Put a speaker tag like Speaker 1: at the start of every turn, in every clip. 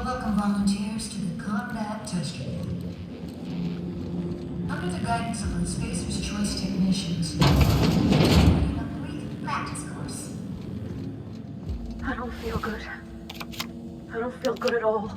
Speaker 1: Welcome, volunteers, to the combat test field. Under the guidance of the Spacer's Choice technicians, a brief practice course.
Speaker 2: I don't feel good. I don't feel good at all.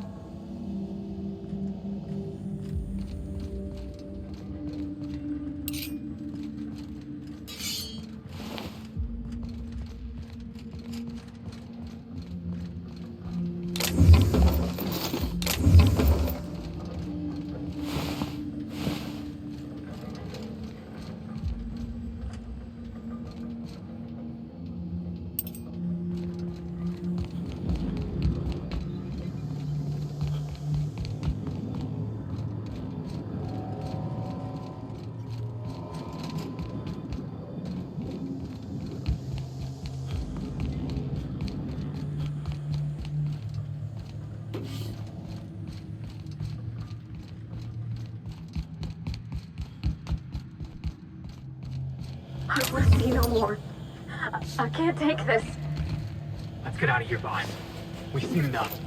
Speaker 2: I want to see no more. I can't take this.
Speaker 3: Let's get out of here, boss. We've seen enough.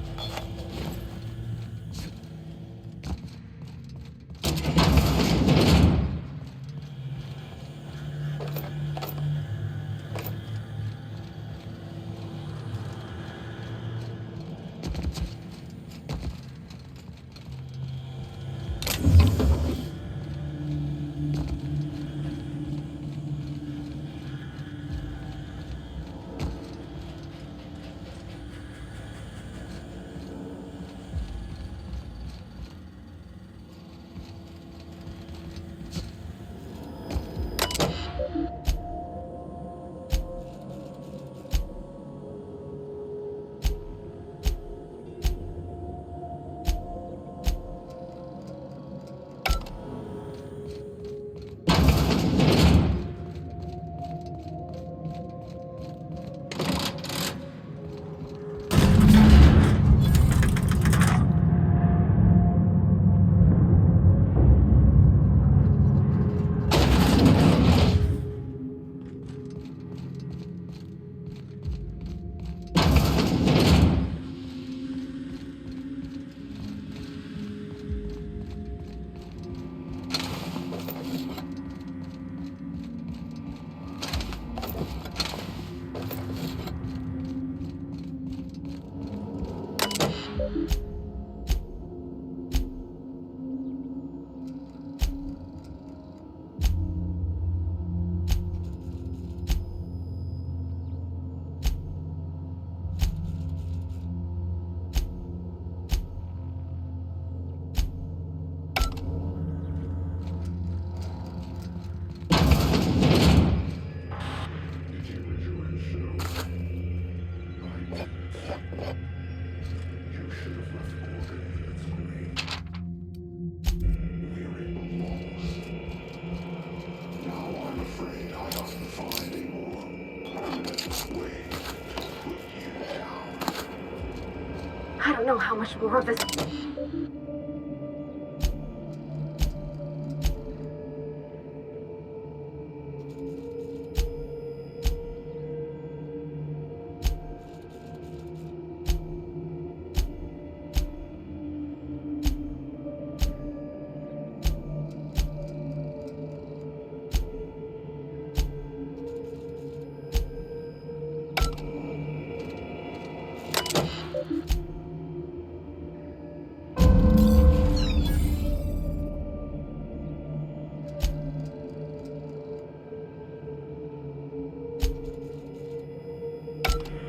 Speaker 2: I don't know how much more of this...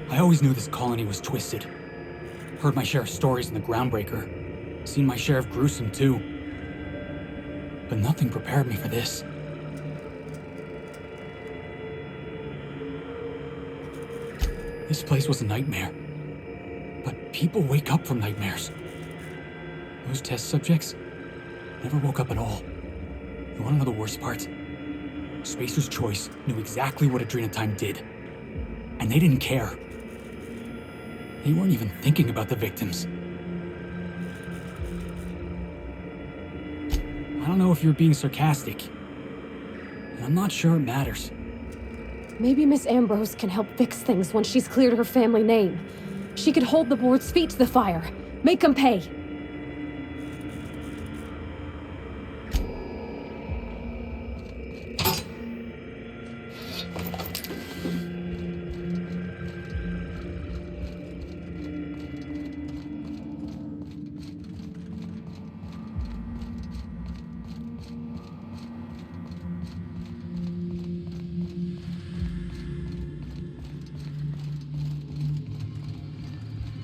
Speaker 3: I always knew this colony was twisted. Heard my share of stories in the Groundbreaker. Seen my share of gruesome, too. But nothing prepared me for this. This place was a nightmare. But people wake up from nightmares. Those test subjects never woke up at all. You wanna know the worst part? Spacer's Choice knew exactly what Adrenatime did. And they didn't care. They weren't even thinking about the victims. I don't know if you're being sarcastic. And I'm not sure it matters.
Speaker 2: Maybe Miss Ambrose can help fix things once she's cleared her family name. She could hold the board's feet to the fire. Make them pay.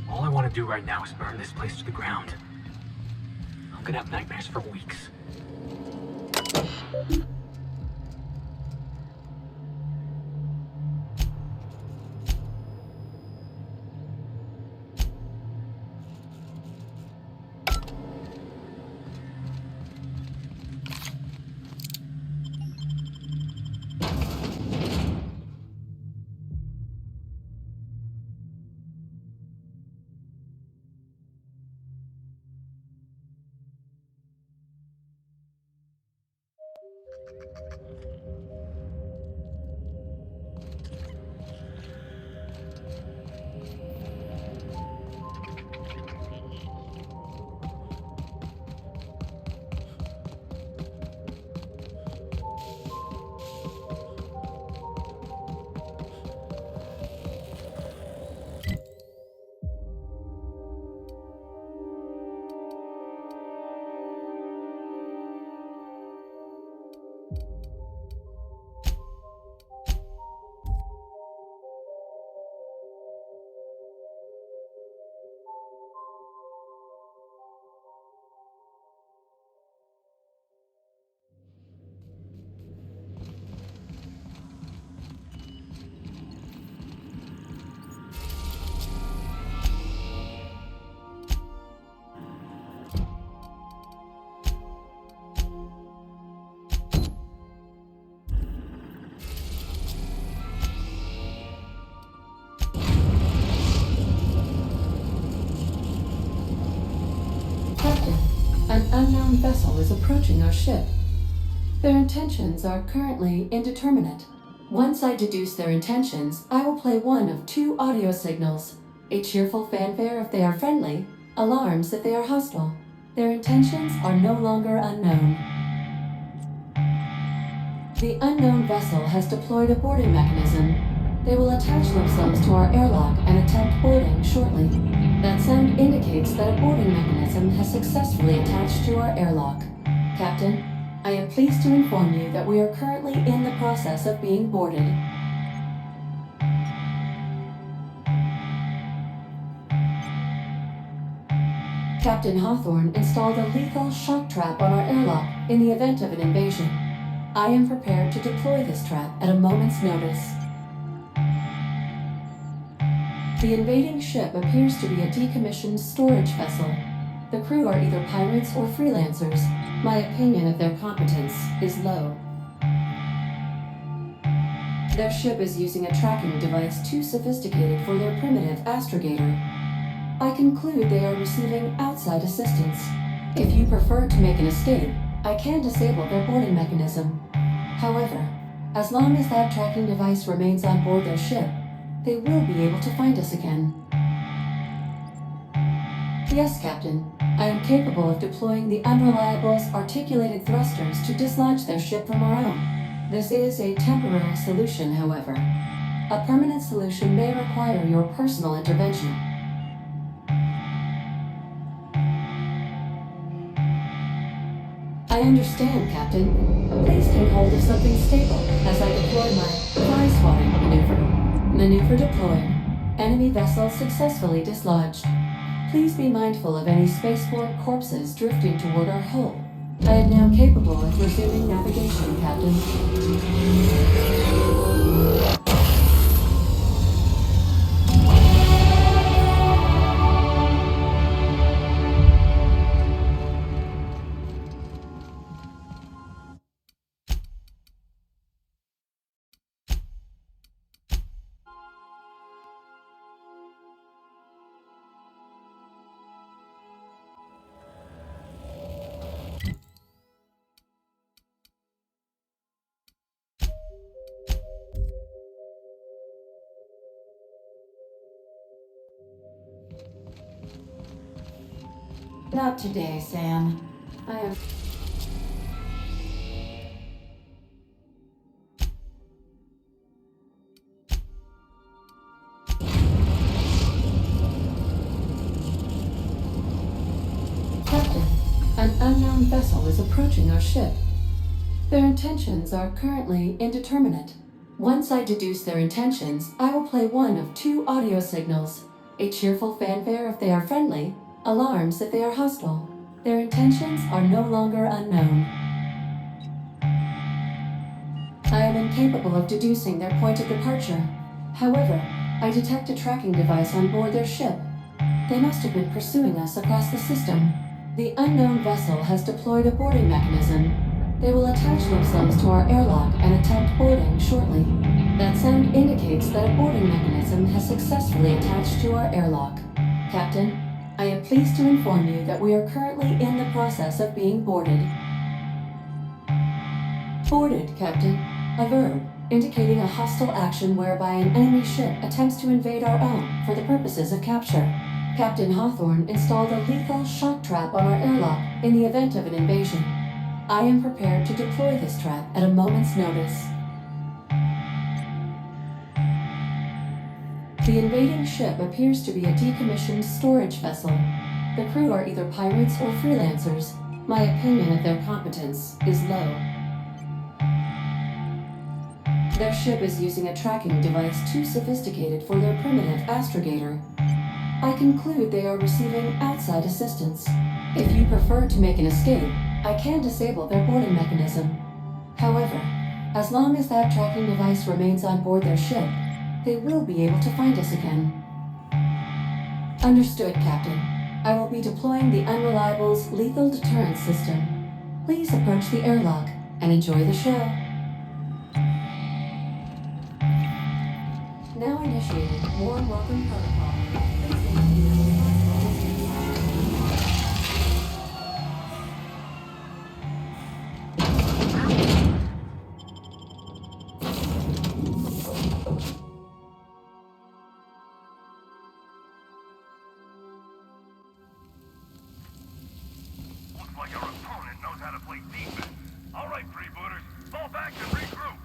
Speaker 3: All I want to do right now is burn this place to the ground. I'm gonna have nightmares for weeks.
Speaker 4: Captain, an unknown vessel is approaching our ship. Their intentions are currently indeterminate. Once I deduce their intentions, I will play one of two audio signals. A cheerful fanfare if they are friendly, alarms if they are hostile. Their intentions are no longer unknown. The unknown vessel has deployed a boarding mechanism. They will attach themselves to our airlock and attempt boarding shortly. That sound indicates that a boarding mechanism has successfully attached to our airlock. Captain, I am pleased to inform you that we are currently in the process of being boarded. Captain Hawthorne installed a lethal shock trap on our airlock in the event of an invasion. I am prepared to deploy this trap at a moment's notice. The invading ship appears to be a decommissioned storage vessel. The crew are either pirates or freelancers. My opinion of their competence is low. Their ship is using a tracking device too sophisticated for their primitive astrogator. I conclude they are receiving outside assistance. If you prefer to make an escape, I can disable their boarding mechanism. However, as long as that tracking device remains on board their ship, they will be able to find us again. Yes, Captain. I am capable of deploying the Unreliable's articulated thrusters to dislodge their ship from our own. This is a temporary solution, however. A permanent solution may require your personal intervention. I understand, Captain. Please take hold of something stable as I deploy my fly-swatting maneuver. Maneuver deployed. Enemy vessel successfully dislodged. Please be mindful of any spaceborne corpses drifting toward our hull. I am now capable of resuming navigation, Captain. Not today, Sam. I am... Captain, an unknown vessel is approaching our ship. Their intentions are currently indeterminate. Once I deduce their intentions, I will play one of two audio signals. A cheerful fanfare if they are friendly, alarms if they are hostile. Their intentions are no longer unknown. I am incapable of deducing their point of departure. However, I detect a tracking device on board their ship. They must have been pursuing us across the system. The unknown vessel has deployed a boarding mechanism. They will attach themselves to our airlock and attempt boarding shortly. That sound indicates that a boarding mechanism has successfully attached to our airlock. Captain, I am pleased to inform you that we are currently in the process of being boarded. Boarded, Captain. A verb, indicating a hostile action whereby an enemy ship attempts to invade our own for the purposes of capture. Captain Hawthorne installed a lethal shock trap on our airlock in the event of an invasion. I am prepared to deploy this trap at a moment's notice. The invading ship appears to be a decommissioned storage vessel. The crew are either pirates or freelancers. My opinion of their competence is low. Their ship is using a tracking device too sophisticated for their primitive astrogator. I conclude they are receiving outside assistance. If you prefer to make an escape, I can disable their boarding mechanism. However, as long as that tracking device remains on board their ship, they will be able to find us again. Understood, Captain. I will be deploying the Unreliable's lethal deterrence system. Please approach the airlock and enjoy the show. Now initiated. Warm welcome protocol.
Speaker 5: Looks like our opponent knows how to play defense. All right, freebooters, fall back and regroup.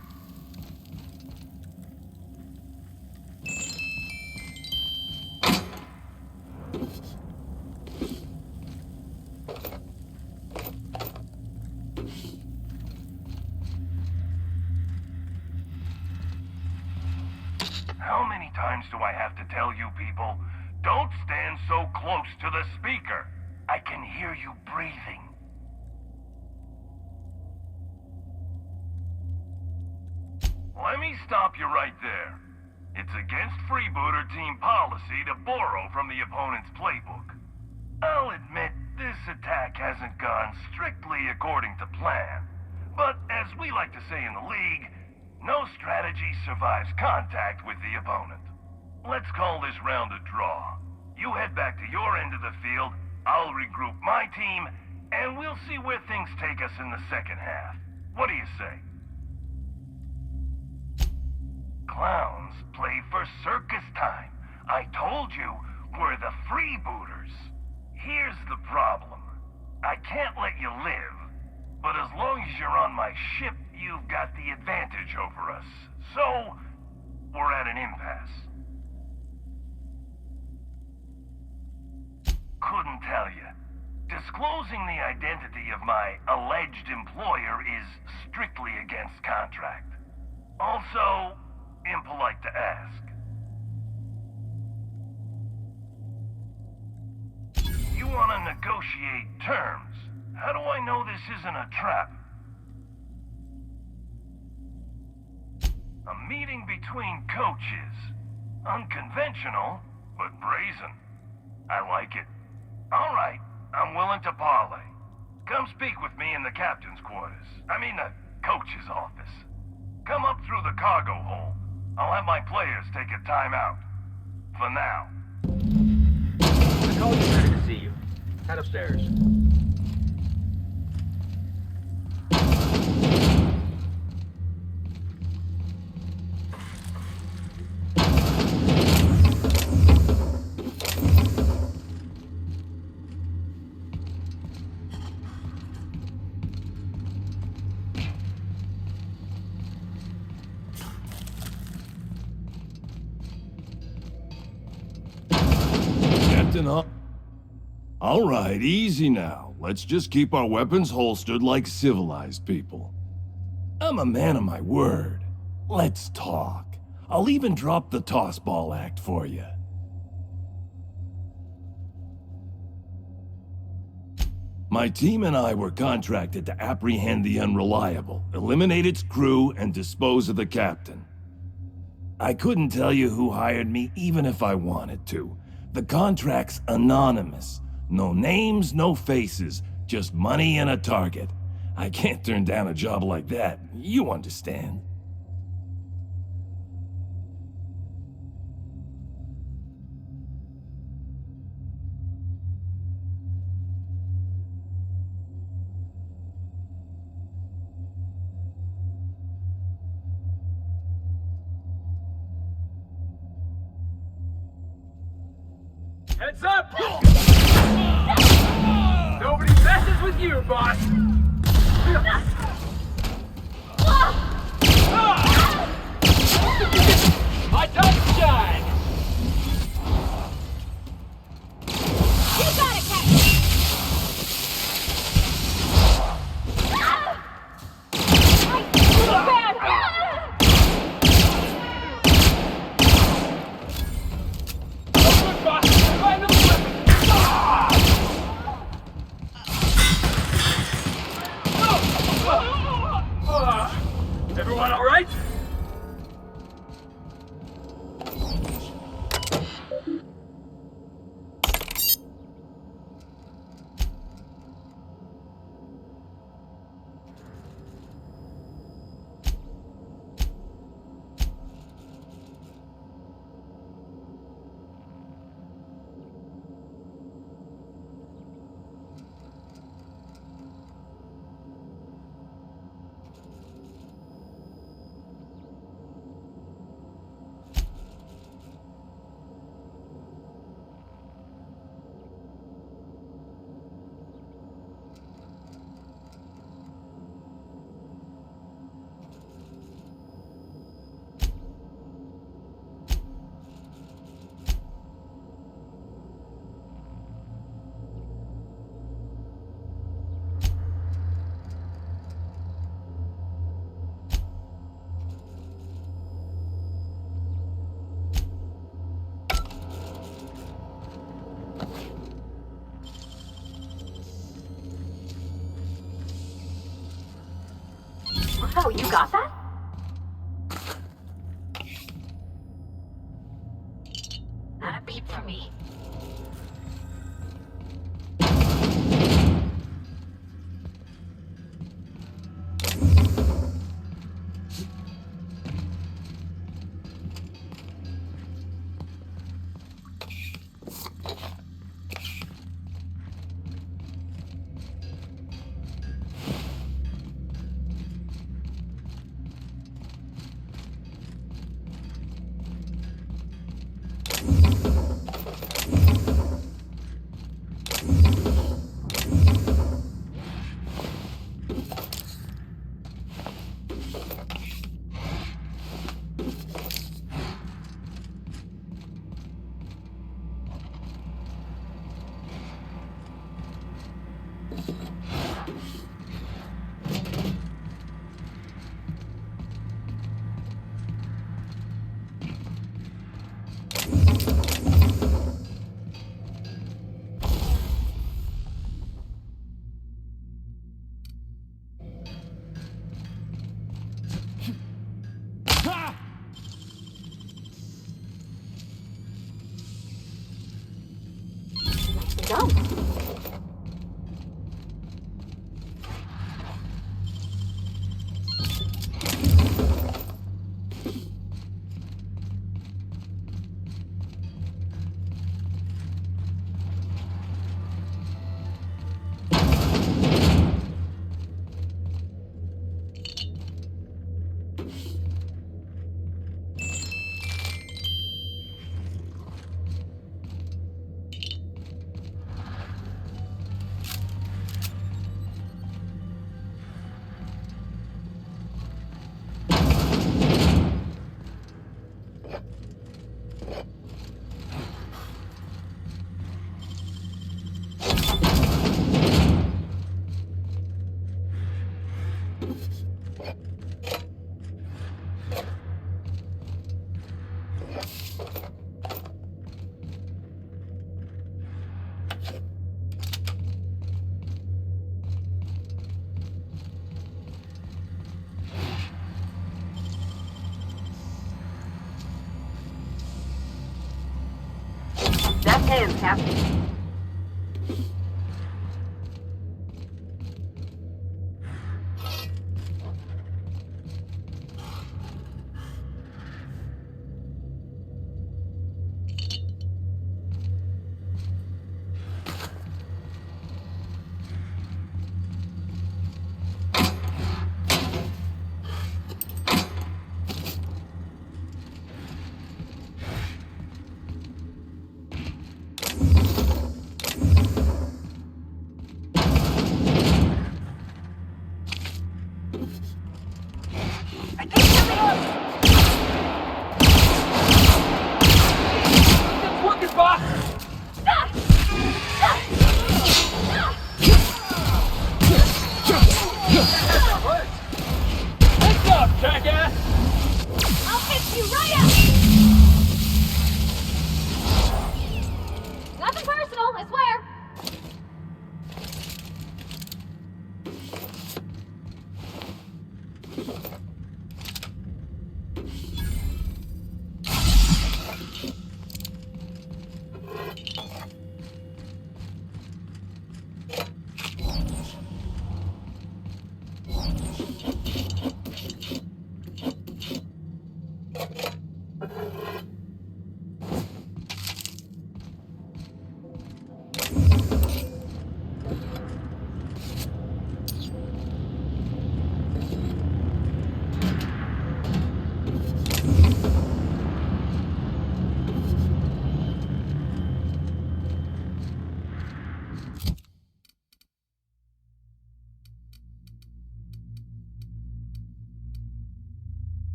Speaker 5: How many times do I have to tell you people, don't stand so close to the speaker? I can hear you breathing. Let me stop you right there. It's against freebooter team policy to borrow from the opponent's playbook. I'll admit this attack hasn't gone strictly according to plan. But as we like to say in the league, no strategy survives contact with the opponent. Let's call this round a draw. You head back to your end of the field, I'll regroup my team, and we'll see where things take us in the second half. What do you say? Clowns play for circus time. I told you, we're the freebooters. Here's the problem. I can't let you live, but as long as you're on my ship, you've got the advantage over us. So, we're at an impasse. Couldn't tell you. Disclosing the identity of my alleged employer is strictly against contract. Also, impolite to ask. You want to negotiate terms? How do I know this isn't a trap? A meeting between coaches. Unconventional, but brazen. I like it. All right, I'm willing to parlay. Come speak with me in the captain's quarters. I mean the coach's office. Come up through the cargo hold. I'll have my players take a timeout. For now.
Speaker 6: The coach is ready to see you. Head upstairs.
Speaker 7: Captain, huh? All right, easy now. Let's just keep our weapons holstered like civilized people. I'm a man of my word. Let's talk. I'll even drop the toss ball act for you. My team and I were contracted to apprehend the Unreliable, eliminate its crew, and dispose of the captain. I couldn't tell you who hired me even if I wanted to. The contract's anonymous. No names, no faces, just money and a target. I can't turn down a job like that, you understand.
Speaker 6: Heads up! Nobody messes with you, boss! My time to shine!
Speaker 2: You got it, Captain!
Speaker 6: Good, boss! Find another weapon! Everyone all right?
Speaker 1: Oh, you got that? Not a peep from me.
Speaker 2: Go.
Speaker 8: That's him, Captain.
Speaker 2: Nothing personal, I swear.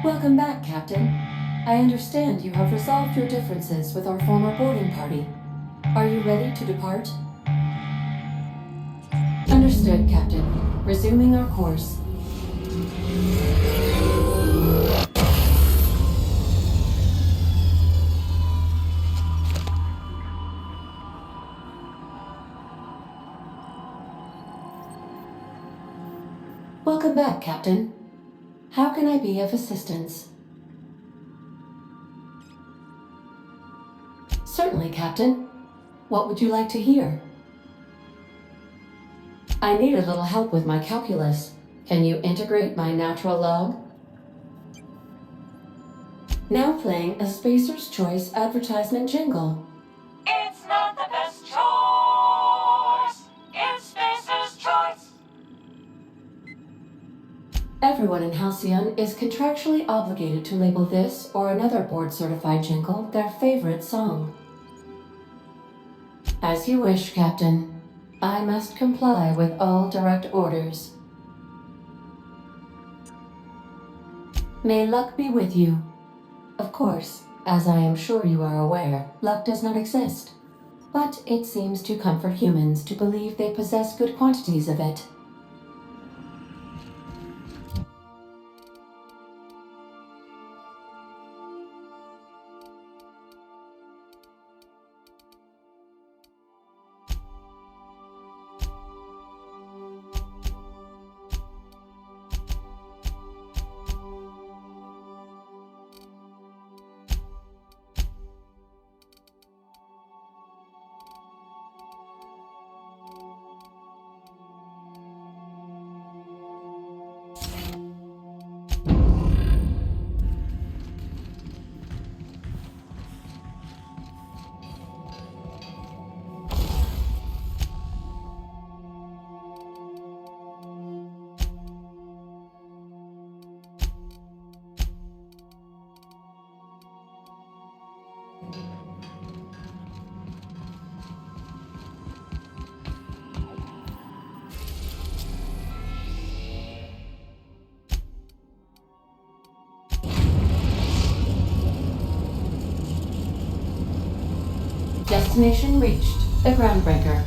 Speaker 4: Welcome back, Captain. I understand you have resolved your differences with our former boarding party. Are you ready to depart? Understood, Captain. Resuming our course. Welcome back, Captain. How can I be of assistance? Certainly, Captain. What would you like to hear? I need a little help with my calculus. Can you integrate my natural log? Now playing a Spacer's Choice advertisement jingle.
Speaker 1: It's not the best choice. It's Spacer's choice.
Speaker 4: Everyone in Halcyon is contractually obligated to label this or another board-certified jingle their favorite song. As you wish, Captain. I must comply with all direct orders. May luck be with you. Of course, as I am sure you are aware, luck does not exist. But it seems to comfort humans to believe they possess good quantities of it. Destination reached. The Groundbreaker.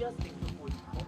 Speaker 6: adjusting before you call.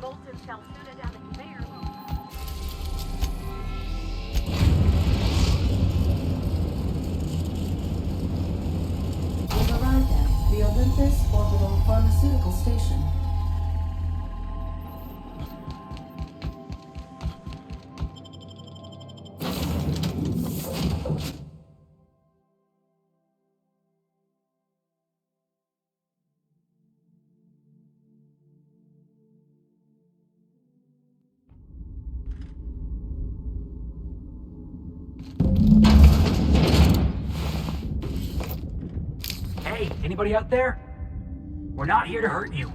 Speaker 8: Bolton shall sooner down the conveyor belt.
Speaker 4: We've arrived at the Olympus Orbital Pharmaceutical Station.
Speaker 6: Hey, anybody out there? We're not here to hurt you.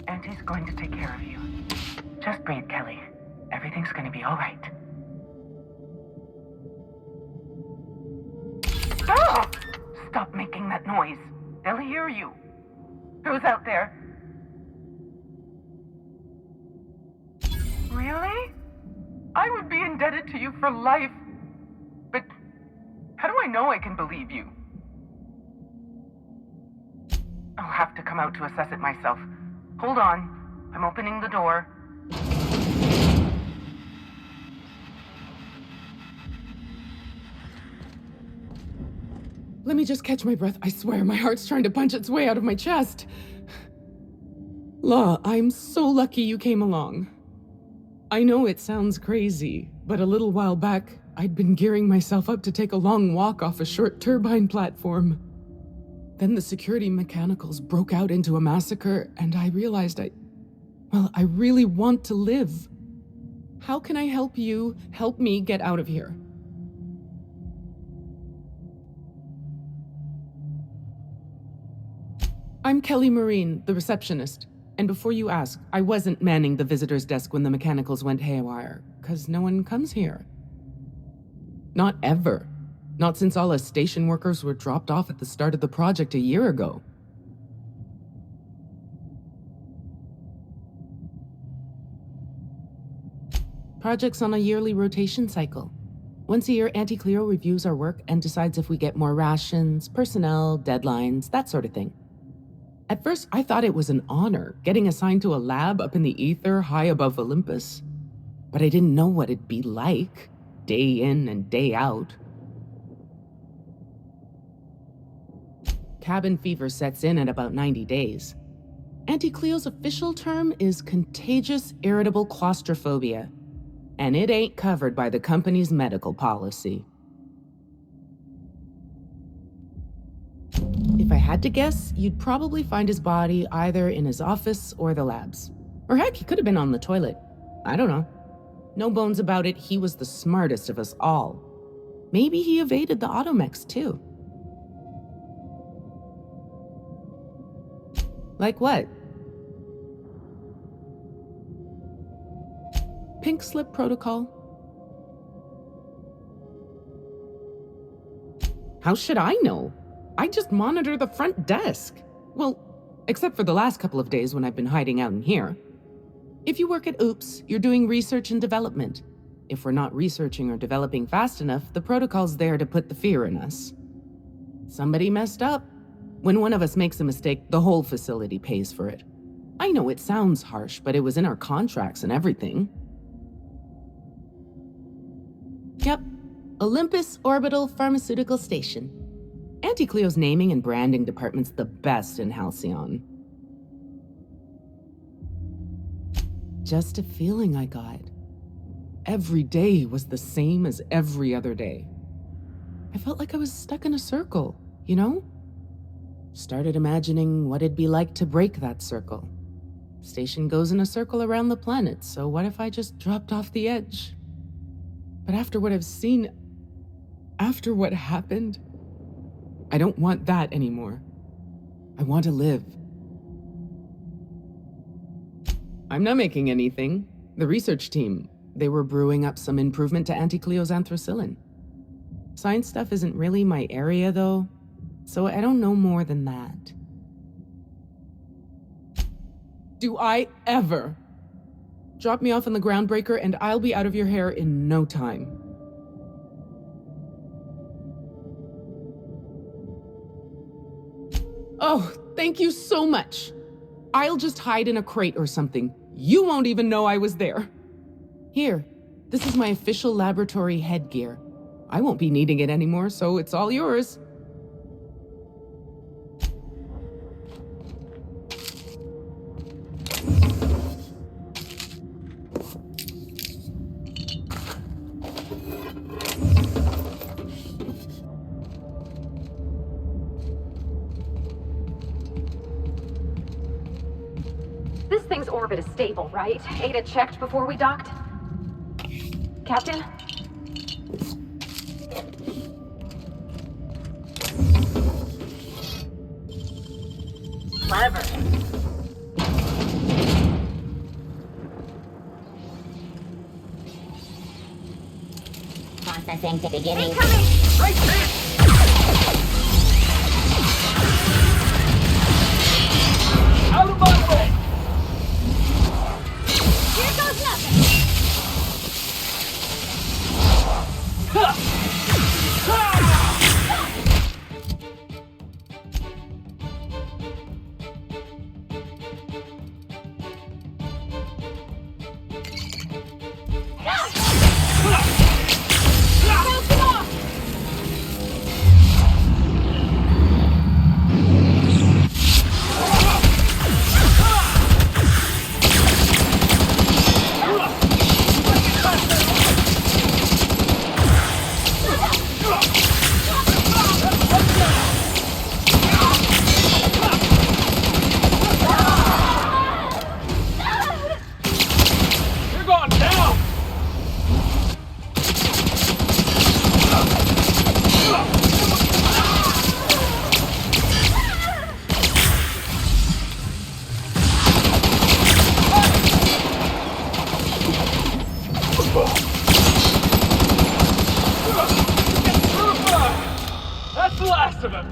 Speaker 9: Auntie's going to take care of you. Just breathe, Kelly. Everything's going to be all right. Oh! Stop making that noise. They'll hear you. Who's out there? Really? I would be indebted to you for life. But how do I know I can believe you? I'll have to come out to assess it myself. Hold on. I'm opening the door.
Speaker 10: Let me just catch my breath. I swear, my heart's trying to punch its way out of my chest. Law, I'm so lucky you came along. I know it sounds crazy, but a little while back, I'd been gearing myself up to take a long walk off a short turbine platform. Then the security mechanicals broke out into a massacre, and I realized I really want to live. How can I help you help me get out of here? I'm Kelly Marine, the receptionist. And before you ask, I wasn't manning the visitor's desk when the mechanicals went haywire, 'cause no one comes here. Not ever. Not since all us station workers were dropped off at the start of the project a year ago. Project's on a yearly rotation cycle. Once a year, Auntie Cleo reviews our work and decides if we get more rations, personnel, deadlines, that sort of thing. At first, I thought it was an honor, getting assigned to a lab up in the ether high above Olympus. But I didn't know what it'd be like, day in and day out. Cabin fever sets in at about 90 days. Auntie Cleo's official term is contagious irritable claustrophobia, and it ain't covered by the company's medical policy. If I had to guess, you'd probably find his body either in his office or the labs. Or heck, he could have been on the toilet. I don't know. No bones about it, he was the smartest of us all. Maybe he evaded the automechs too. Like what? Pink slip protocol. How should I know? I just monitor the front desk. Well, except for the last couple of days when I've been hiding out in here. If you work at OOPS, you're doing research and development. If we're not researching or developing fast enough, the protocol's there to put the fear in us. Somebody messed up. When one of us makes a mistake, the whole facility pays for it. I know it sounds harsh, but it was in our contracts and everything. Yep, Olympus Orbital Pharmaceutical Station. Auntie Cleo's naming and branding department's the best in Halcyon. Just a feeling I got. Every day was the same as every other day. I felt like I was stuck in a circle, you know? Started imagining what it'd be like to break that circle. Station goes in a circle around the planet, so what if I just dropped off the edge? But after what I've seen, after what happened, I don't want that anymore. I want to live. I'm not making anything. The research team, they were brewing up some improvement to anti-Cleosanthrasilin. Science stuff isn't really my area, though, so I don't know more than that. Do I ever? Drop me off on the groundbreaker and I'll be out of your hair in no time. Oh, thank you so much. I'll just hide in a crate or something. You won't even know I was there. Here, this is my official laboratory headgear. I won't be needing it anymore, so it's all yours.
Speaker 2: This thing's orbit is stable, right? Ada checked before we docked? Captain?
Speaker 1: Clever. Processing to beginning.
Speaker 8: Incoming!
Speaker 6: Right there! Out of my way!
Speaker 8: Here goes nothing!
Speaker 6: You're going down! That's the last of him!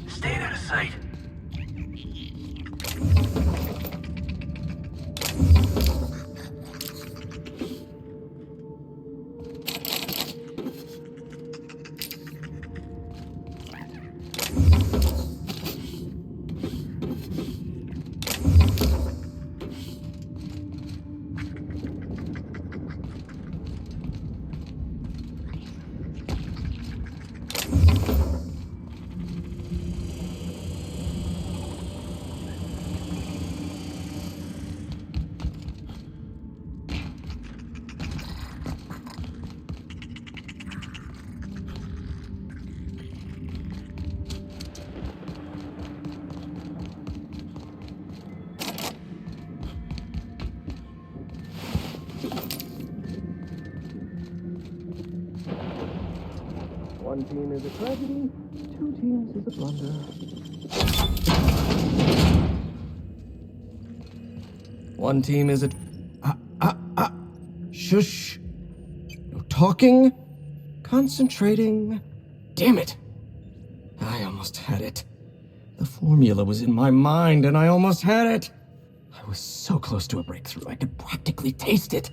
Speaker 6: Stay out of sight.
Speaker 11: One team is a tragedy, two teams is a blunder. One team is a... Shush. No talking. Concentrating. Damn it. I almost had it. The formula was in my mind and I almost had it. I was so close to a breakthrough, I could practically taste it.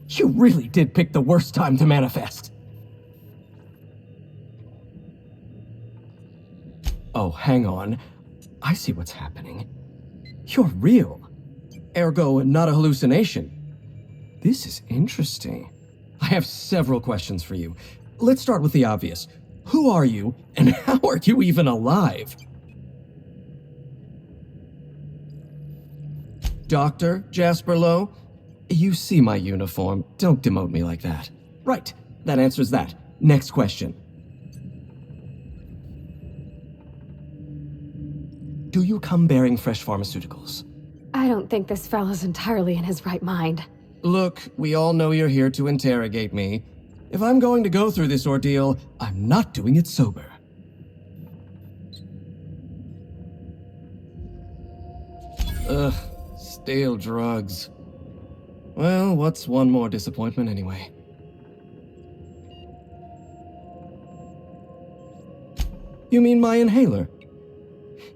Speaker 11: You really did pick the worst time to manifest. Oh, hang on. I see what's happening. You're real. Ergo, not a hallucination. This is interesting. I have several questions for you. Let's start with the obvious. Who are you, and how are you even alive? Dr. Jasper Lowe? You see my uniform. Don't demote me like that. Right. That answers that. Next question. Do you come bearing fresh pharmaceuticals?
Speaker 2: I don't think this fellow's entirely in his right mind.
Speaker 11: Look, we all know you're here to interrogate me. If I'm going to go through this ordeal, I'm not doing it sober. Ugh, stale drugs. Well, what's one more disappointment anyway? You mean my inhaler?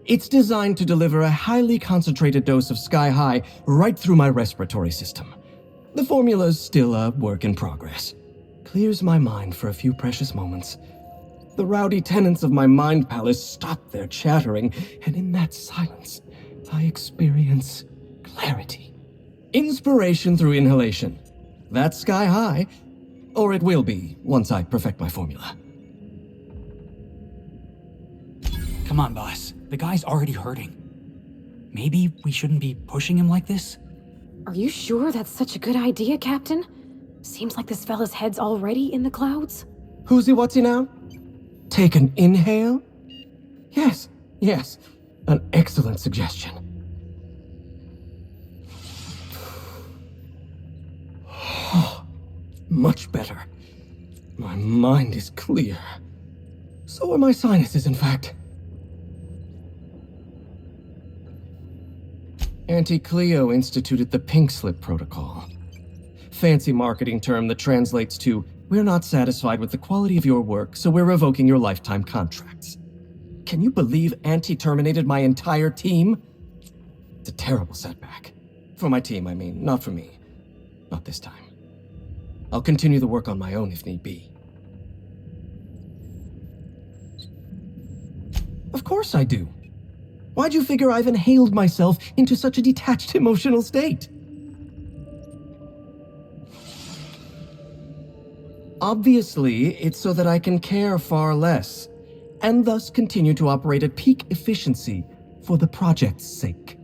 Speaker 11: It's designed to deliver a highly concentrated dose of Sky High right through my respiratory system. The formula's still a work in progress. Clears my mind for a few precious moments. The rowdy tenants of my mind palace stop their chattering, and in that silence, I experience clarity. Inspiration through inhalation. That's Sky High, or it will be once I perfect my formula.
Speaker 3: Come on, boss. The guy's already hurting. Maybe we shouldn't be pushing him like this?
Speaker 2: Are you sure that's such a good idea, Captain? Seems like this fella's head's already in the clouds.
Speaker 11: Who's he, what's he now? Take an inhale? Yes. An excellent suggestion. Much better. My mind is clear. So are my sinuses, in fact. Auntie Cleo instituted the Pink Slip Protocol. Fancy marketing term that translates to, we're not satisfied with the quality of your work, so we're revoking your lifetime contracts. Can you believe Auntie terminated my entire team? It's a terrible setback. For my team, I mean, not for me. Not this time. I'll continue the work on my own if need be. Of course I do. Why'd you figure I've inhaled myself into such a detached emotional state? Obviously, it's so that I can care far less, and thus continue to operate at peak efficiency for the project's sake.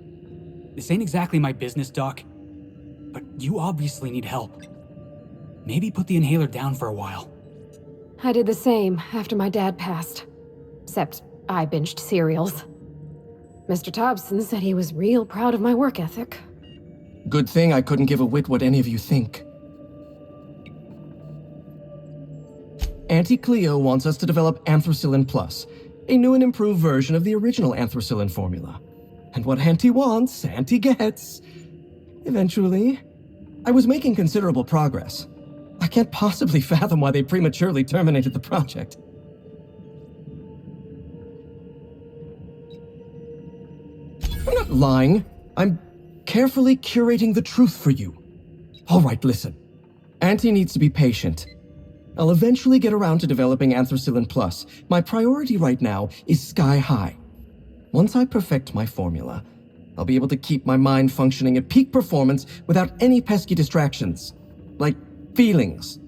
Speaker 3: This ain't exactly my business, Doc. But you obviously need help. Maybe put the inhaler down for a while.
Speaker 2: I did the same after my dad passed. Except I binged cereals. Mr. Thompson said he was real proud of my work ethic.
Speaker 11: Good thing I couldn't give a whit what any of you think. Auntie Cleo wants us to develop Anthracillin Plus, a new and improved version of the original Anthracillin formula. And what Auntie wants, Auntie gets. Eventually. I was making considerable progress. I can't possibly fathom why they prematurely terminated the project. I'm not lying. I'm carefully curating the truth for you. All right, listen. Auntie needs to be patient. I'll eventually get around to developing Anthracillin Plus. My priority right now is Sky High. Once I perfect my formula, I'll be able to keep my mind functioning at peak performance without any pesky distractions. Like feelings.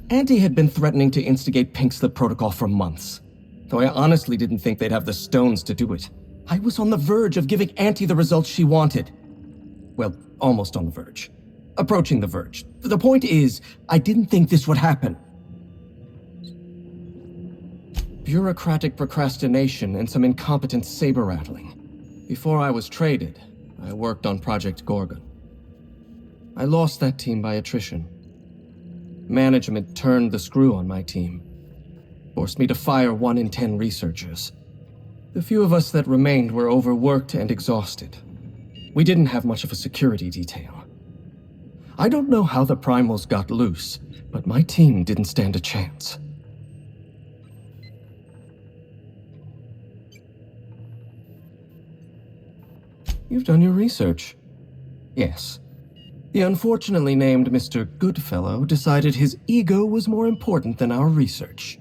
Speaker 11: Auntie had been threatening to instigate Pink Slip Protocol for months. Though I honestly didn't think they'd have the stones to do it. I was on the verge of giving Auntie the results she wanted. Well, almost on the verge. Approaching the verge. The point is, I didn't think this would happen. Bureaucratic procrastination and some incompetent saber-rattling. Before I was traded, I worked on Project Gorgon. I lost that team by attrition. Management turned the screw on my team, forced me to fire 1 in 10 researchers. The few of us that remained were overworked and exhausted. We didn't have much of a security detail. I don't know how the primals got loose, but my team didn't stand a chance. You've done your research. Yes. The unfortunately named Mr. Goodfellow decided his ego was more important than our research.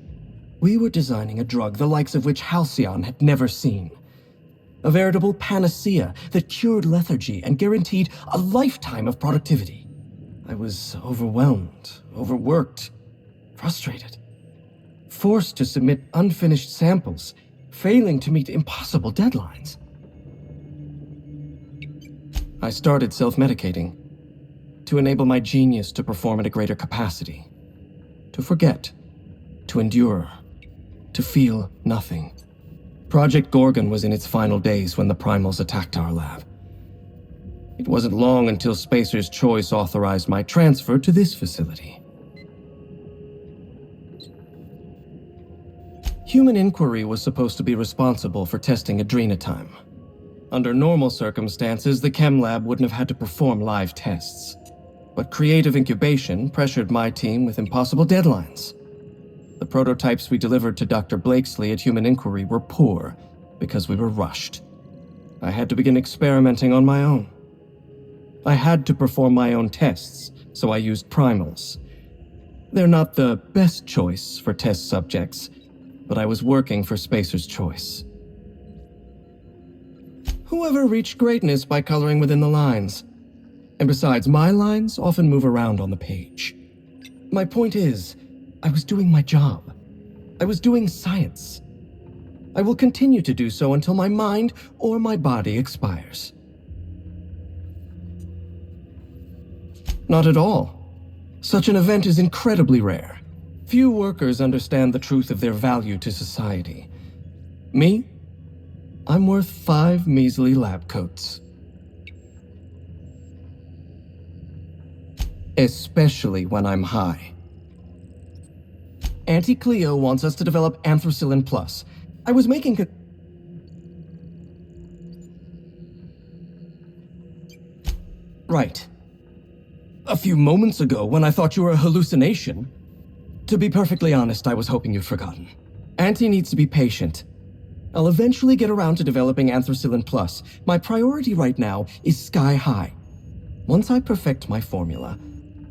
Speaker 11: We were designing a drug the likes of which Halcyon had never seen. A veritable panacea that cured lethargy and guaranteed a lifetime of productivity. I was overwhelmed, overworked, frustrated. Forced to submit unfinished samples, failing to meet impossible deadlines. I started self-medicating to enable my genius to perform at a greater capacity. To forget, to endure, to feel nothing. Project Gorgon was in its final days when the primals attacked our lab. It wasn't long until Spacer's Choice authorized my transfer to this facility. Human Inquiry was supposed to be responsible for testing Adrenatime. Under normal circumstances, the chem lab wouldn't have had to perform live tests. But creative incubation pressured my team with impossible deadlines. The prototypes we delivered to Dr. Blakesley at Human Inquiry were poor because we were rushed. I had to begin experimenting on my own. I had to perform my own tests, so I used primals. They're not the best choice for test subjects, but I was working for Spacer's Choice. Whoever reached greatness by coloring within the lines. And besides, my lines often move around on the page. My point is, I was doing my job. I was doing science. I will continue to do so until my mind or my body expires. Not at all. Such an event is incredibly rare. Few workers understand the truth of their value to society. Me? I'm worth 5 measly lab coats. Especially when I'm high. Auntie Cleo wants us to develop Anthracillin Plus. I was making Right. A few moments ago, when I thought you were a hallucination. To be perfectly honest, I was hoping you'd forgotten. Auntie needs to be patient. I'll eventually get around to developing Anthracillin Plus. My priority right now is sky high. Once I perfect my formula,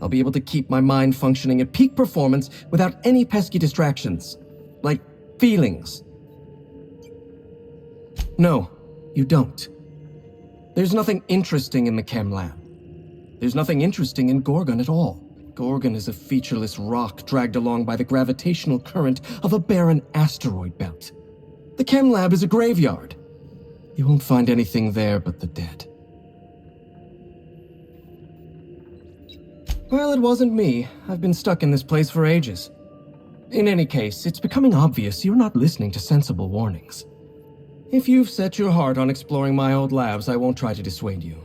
Speaker 11: I'll be able to keep my mind functioning at peak performance without any pesky distractions. Like feelings. No, you don't. There's nothing interesting in the chem lab. There's nothing interesting in Gorgon at all. Gorgon is a featureless rock dragged along by the gravitational current of a barren asteroid belt. The chem lab is a graveyard. You won't find anything there but the dead. Well, it wasn't me. I've been stuck in this place for ages. In any case, it's becoming obvious you're not listening to sensible warnings. If you've set your heart on exploring my old labs, I won't try to dissuade you.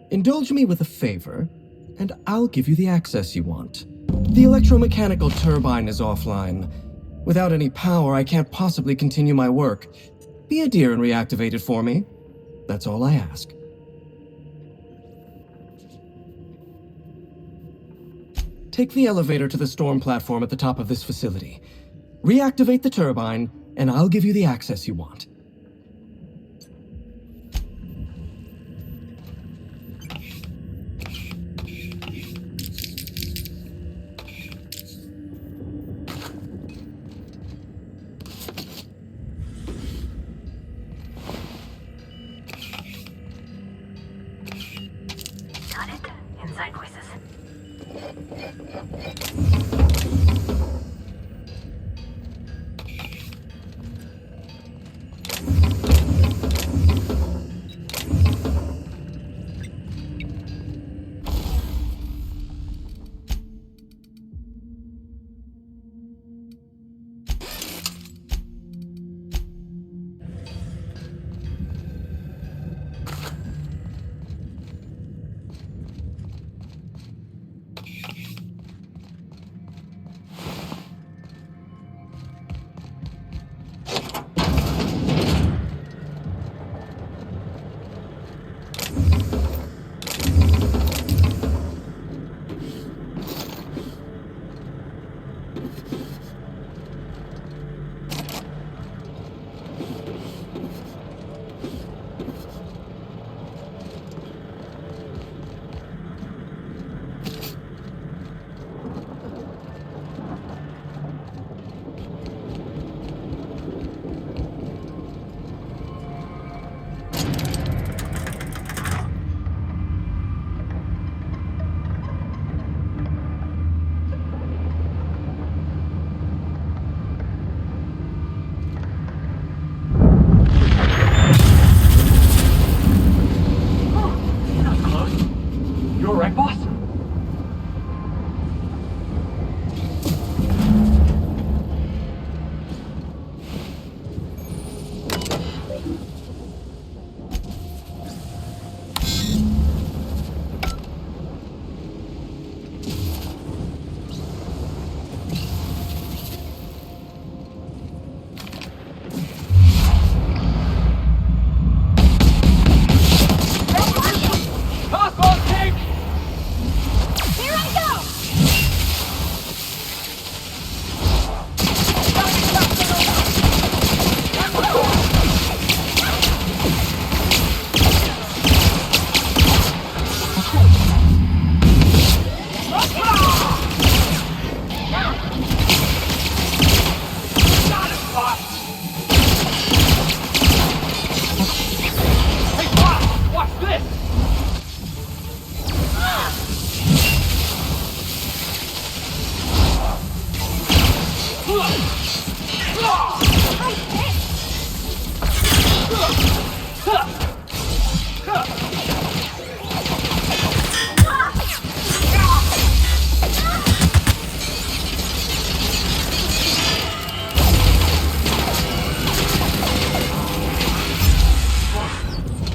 Speaker 11: Indulge me with a favor, and I'll give you the access you want. The electromechanical turbine is offline. Without any power, I can't possibly continue my work. Be a dear and reactivate it for me. That's all I ask. Take the elevator to the storm platform at the top of this facility. Reactivate the turbine, and I'll give you the access you want.
Speaker 1: Got it. Inside voices.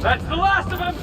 Speaker 6: That's the last of him!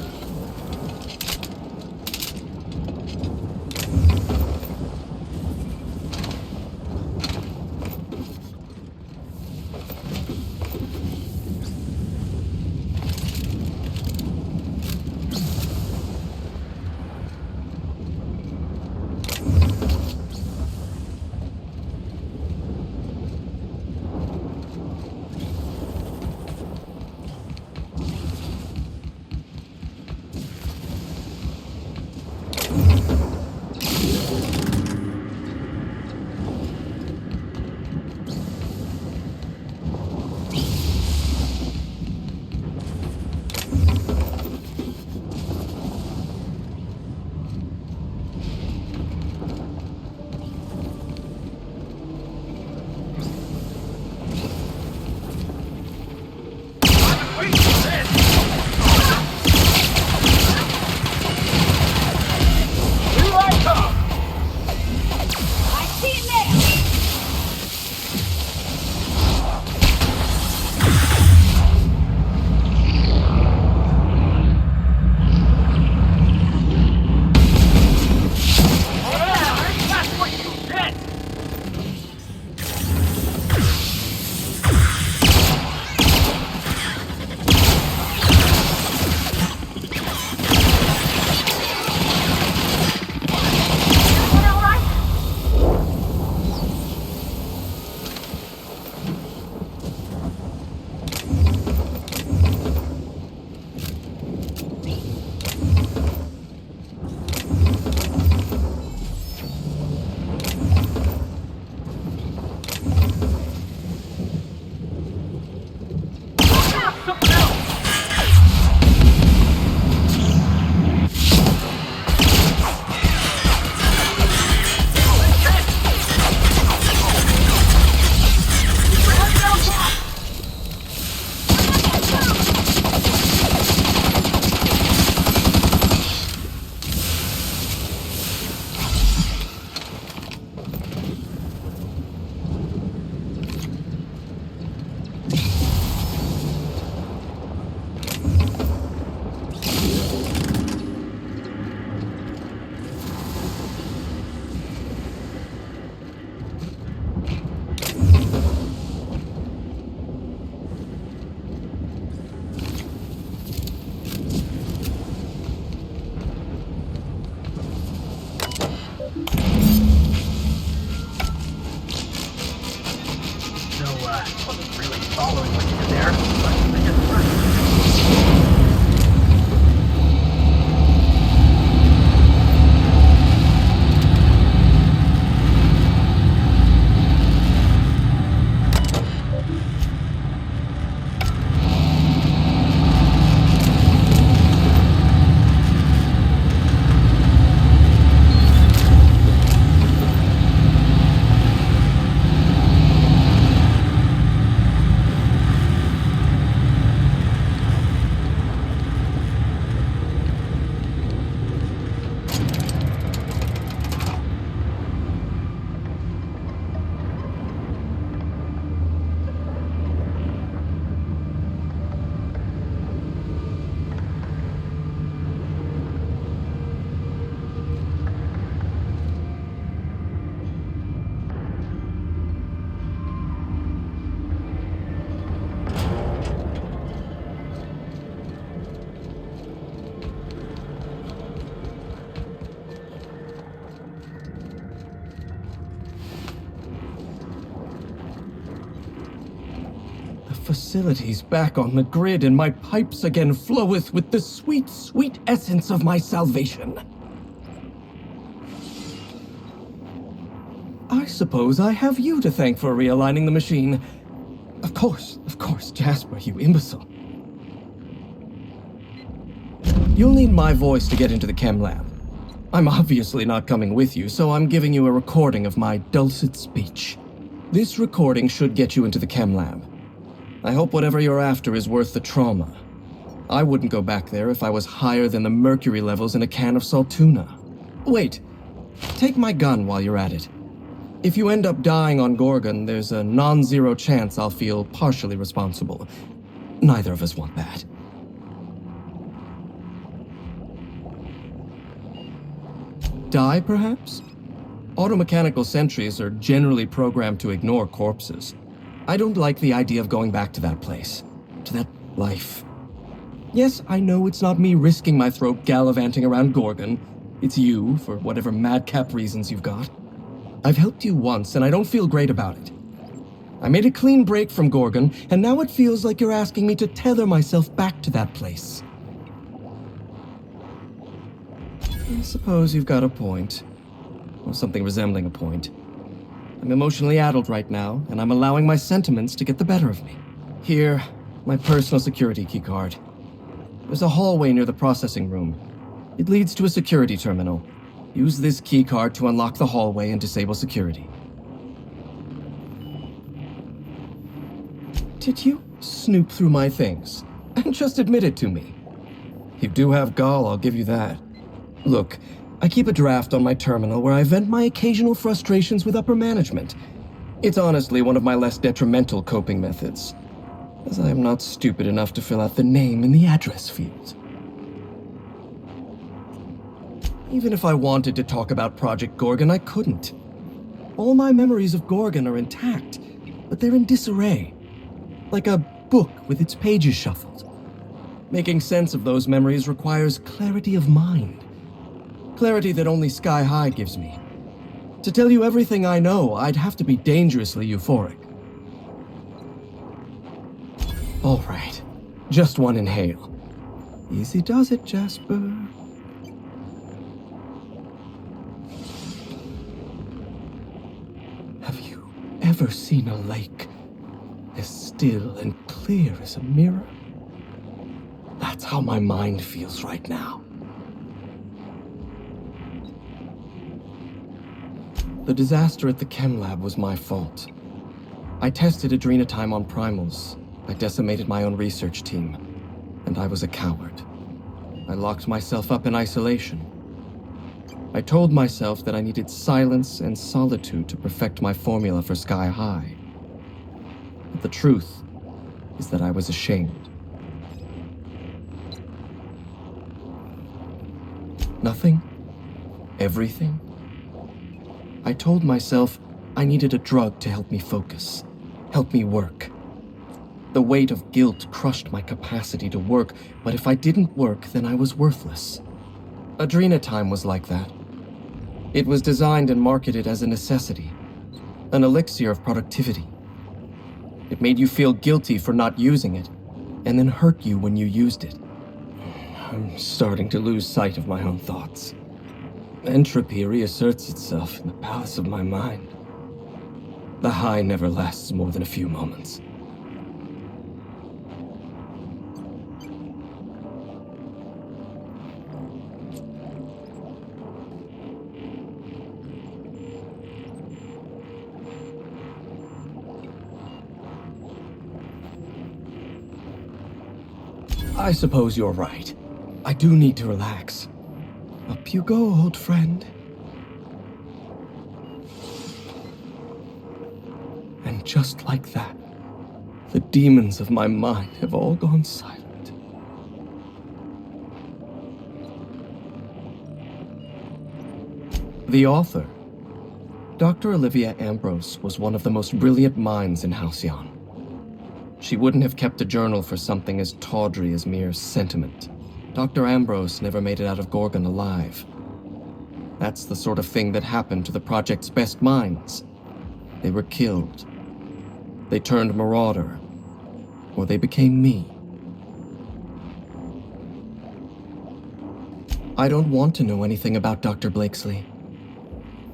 Speaker 6: Wasn't really following what you did there, but I guess it worked.
Speaker 11: Facilities back on the grid, and my pipes again floweth with the sweet, sweet essence of my salvation. I suppose I have you to thank for realigning the machine. Of course, Jasper, you imbecile. You'll need my voice to get into the chem lab. I'm obviously not coming with you, so I'm giving you a recording of my dulcet speech. This recording should get you into the chem lab. I hope whatever you're after is worth the trauma. I wouldn't go back there if I was higher than the mercury levels in a can of salt tuna. Wait, take my gun while you're at it. If you end up dying on Gorgon, there's a non-zero chance I'll feel partially responsible. Neither of us want that. Die, perhaps? Automechanical sentries are generally programmed to ignore corpses. I don't like the idea of going back to that place, to that life. Yes, I know it's not me risking my throat gallivanting around Gorgon. It's you, for whatever madcap reasons you've got. I've helped you once, and I don't feel great about it. I made a clean break from Gorgon, and now it feels like you're asking me to tether myself back to that place. I suppose you've got a point. Or something resembling a point. I'm emotionally addled right now, and I'm allowing my sentiments to get the better of me. Here, my personal security keycard. There's a hallway near the processing room. It leads to a security terminal. Use this keycard to unlock the hallway and disable security. Did you snoop through my things? And just admit it to me. You do have gall, I'll give you that. Look, I keep a draft on my terminal where I vent my occasional frustrations with upper management. It's honestly one of my less detrimental coping methods, as I am not stupid enough to fill out the name in the address field. Even if I wanted to talk about Project Gorgon, I couldn't. All my memories of Gorgon are intact, but they're in disarray. Like a book with its pages shuffled. Making sense of those memories requires clarity of mind. Clarity that only Sky High gives me. To tell you everything I know, I'd have to be dangerously euphoric. All right, just one inhale. Easy does it, Jasper. Have you ever seen a lake as still and clear as a mirror? That's how my mind feels right now. The disaster at the chem lab was my fault. I tested adrenotime on primals. I decimated my own research team. And I was a coward. I locked myself up in isolation. I told myself that I needed silence and solitude to perfect my formula for Sky High. But the truth is that I was ashamed. Nothing? Everything? I told myself I needed a drug to help me focus, help me work. The weight of guilt crushed my capacity to work, but if I didn't work, then I was worthless. Adrenotime was like that. It was designed and marketed as a necessity, an elixir of productivity. It made you feel guilty for not using it, and then hurt you when you used it. I'm starting to lose sight of my own thoughts. Entropy reasserts itself in the palace of my mind. The high never lasts more than a few moments. I suppose you're right. I do need to relax. Up you go, old friend. And just like that, the demons of my mind have all gone silent. The author, Dr. Olivia Ambrose, was one of the most brilliant minds in Halcyon. She wouldn't have kept a journal for something as tawdry as mere sentiment. Dr. Ambrose never made it out of Gorgon alive. That's the sort of thing that happened to the project's best minds. They were killed. They turned marauder. Or they became me. I don't want to know anything about Dr. Blakesley.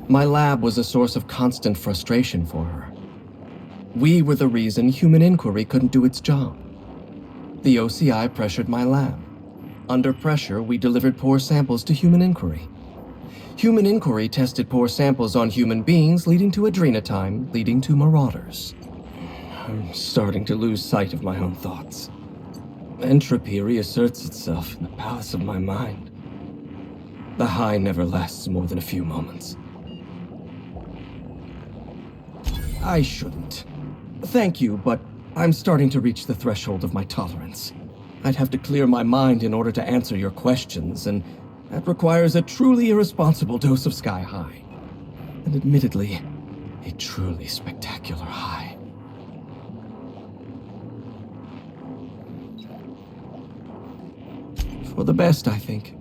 Speaker 11: My lab was a source of constant frustration for her. We were the reason human inquiry couldn't do its job. The OCI pressured my lab. Under pressure, we delivered poor samples to human inquiry. Human inquiry tested poor samples on human beings, leading to adrenotime, leading to marauders. I'm starting to lose sight of my own thoughts. Entropy reasserts itself in the palace of my mind. The high never lasts more than a few moments. I shouldn't. Thank you, but I'm starting to reach the threshold of my tolerance. I'd have to clear my mind in order to answer your questions, and that requires a truly irresponsible dose of Sky High. And admittedly, a truly spectacular high. For the best, I think.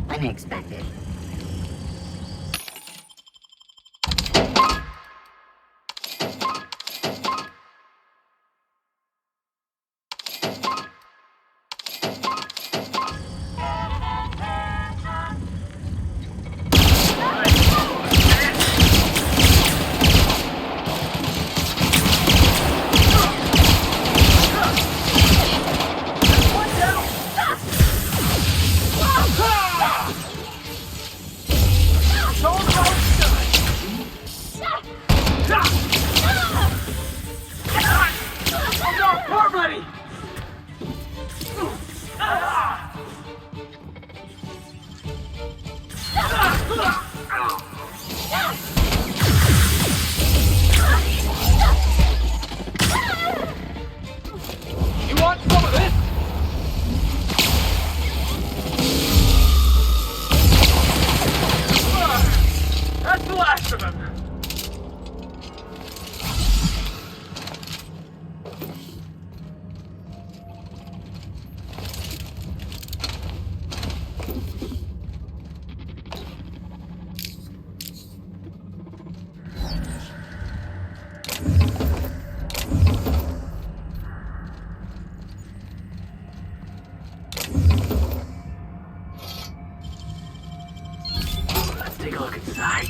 Speaker 1: Unexpected.
Speaker 6: Take a look inside.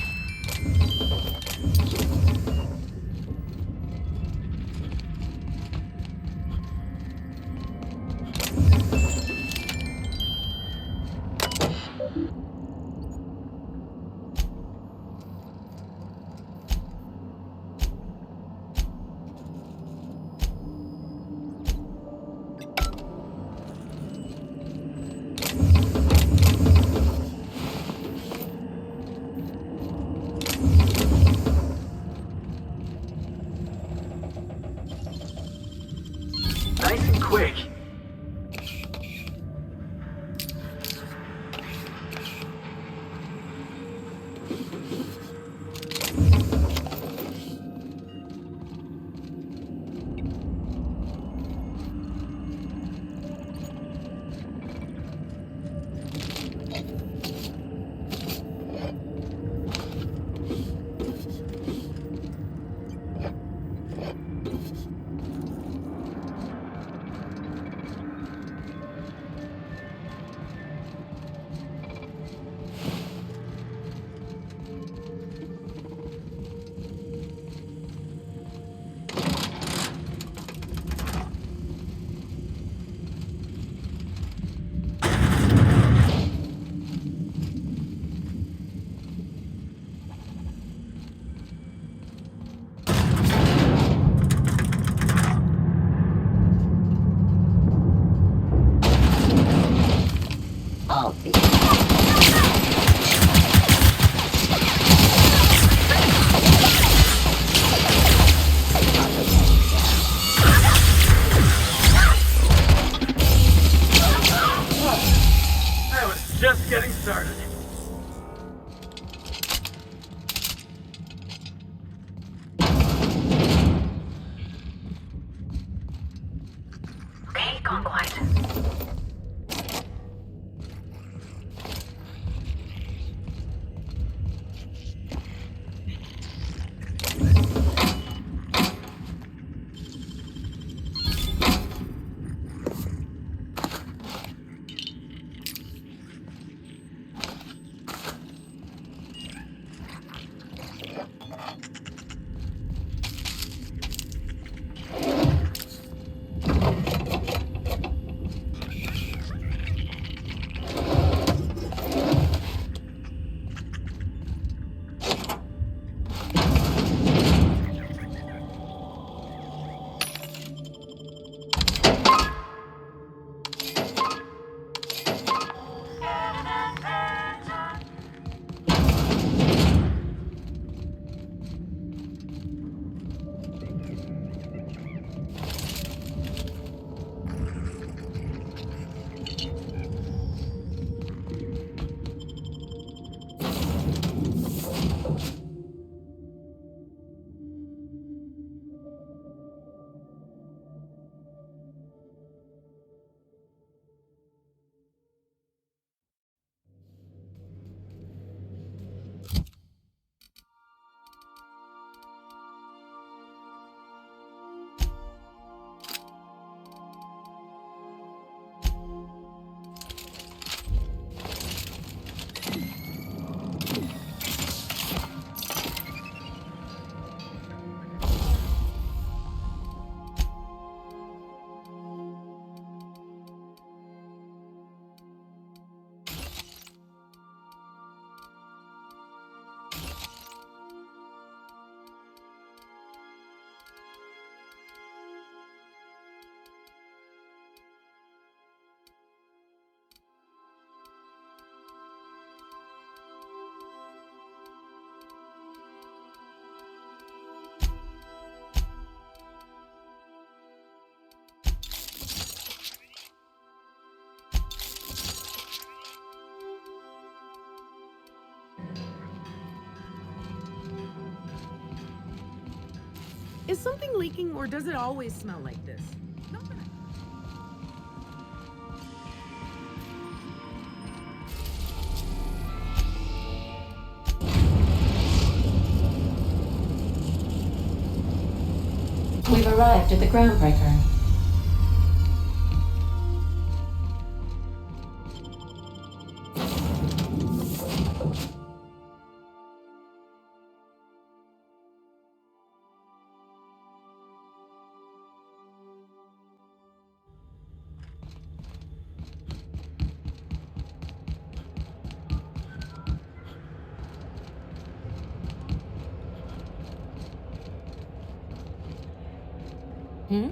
Speaker 10: Is something leaking or does it always smell like this? Not that
Speaker 4: We've arrived at the groundbreaker.
Speaker 10: Hmm?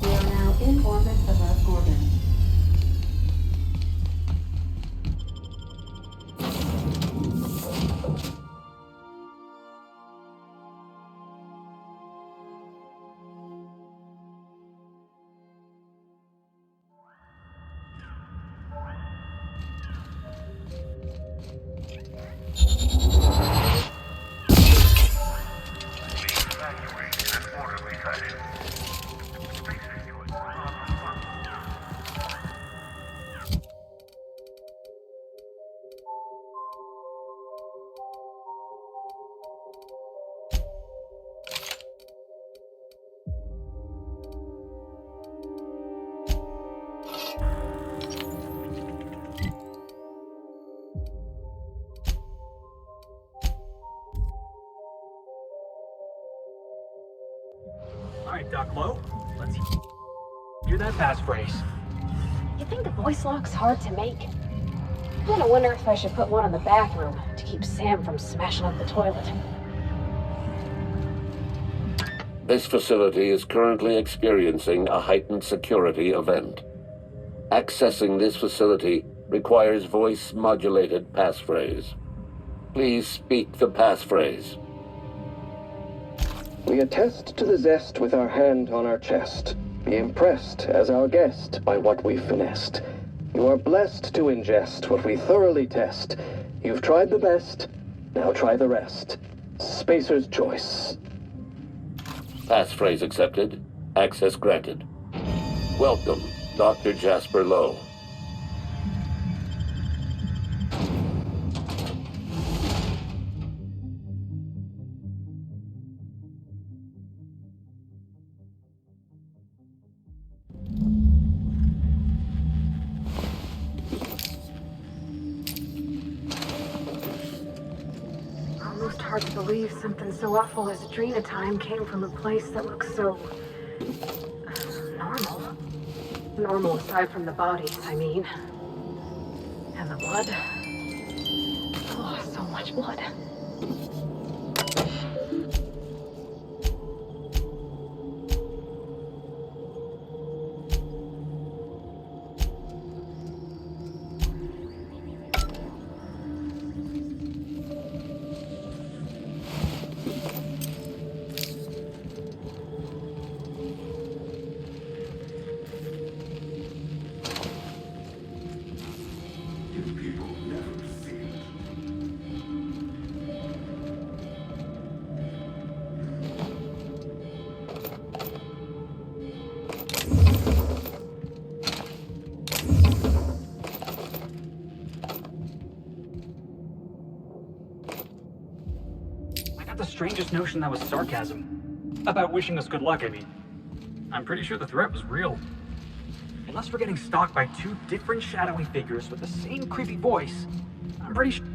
Speaker 4: We are now in orbit above Gorgon.
Speaker 5: Evacuate in an orderly fashion. Space stewards are on response.
Speaker 3: Alright, Doc Lowe. Let's hear that passphrase.
Speaker 2: You think the voice lock's hard to make? I'm gonna wonder if I should put one in the bathroom to keep Sam from smashing up the toilet.
Speaker 12: This facility is currently experiencing a heightened security event. Accessing this facility requires voice-modulated passphrase. Please speak the passphrase.
Speaker 11: We attest to the zest with our hand on our chest. Be impressed as our guest by what we've finessed. You are blessed to ingest what we thoroughly test. You've tried the best, now try the rest. Spacer's choice.
Speaker 12: Passphrase accepted. Access granted. Welcome, Dr. Jasper Lowe.
Speaker 2: Almost hard to believe something so awful as Adrena time came from a place that looks so... normal. Normal aside from the bodies, I mean. And the blood. Oh, so much blood.
Speaker 3: The strangest notion that was sarcasm. About wishing us good luck, I mean. I'm pretty sure the threat was real. Unless we're getting stalked by two different shadowy figures with the same creepy voice, I'm pretty sure...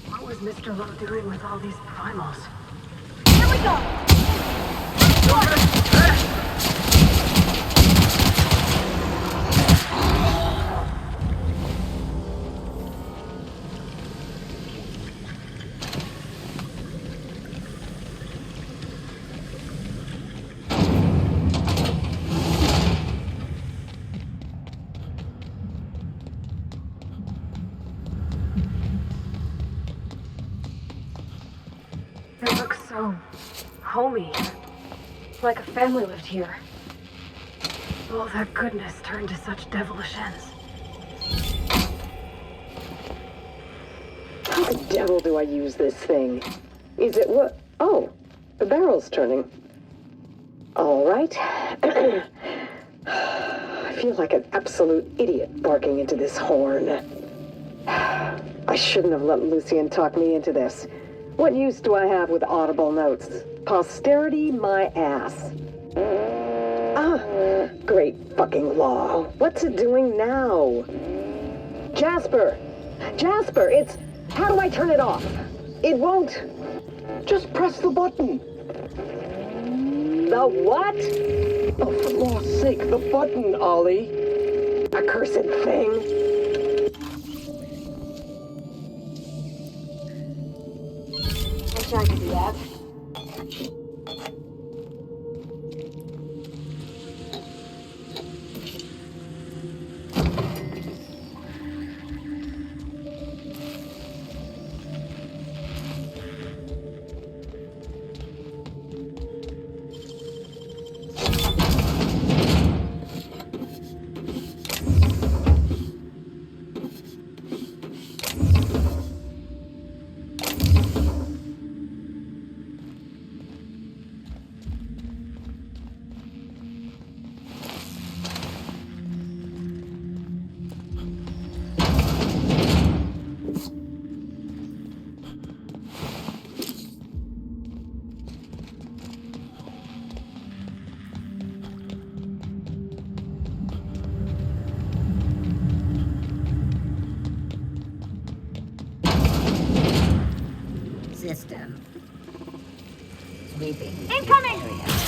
Speaker 1: What was Mr. Lowe doing with all these primals? Here we go! It looks so homey. Like a family lived here. All that goodness turned to such devilish ends.
Speaker 13: How the devil do I use this thing? Is it what? Oh, the barrel's turning. All right. I feel like an absolute idiot barking into this horn. I shouldn't have let Lucian talk me into this. What use do I have with audible notes? Posterity, my ass. Ah, great fucking law. What's it doing now? Jasper! Jasper, it's... How do I turn it off? It won't...
Speaker 11: Just press the button.
Speaker 13: The what?
Speaker 11: Oh, for Lord's sake, the button, Ollie.
Speaker 13: Accursed thing.
Speaker 2: Wish I could do that.
Speaker 14: system. Sweeping.
Speaker 8: Incoming!
Speaker 14: Area.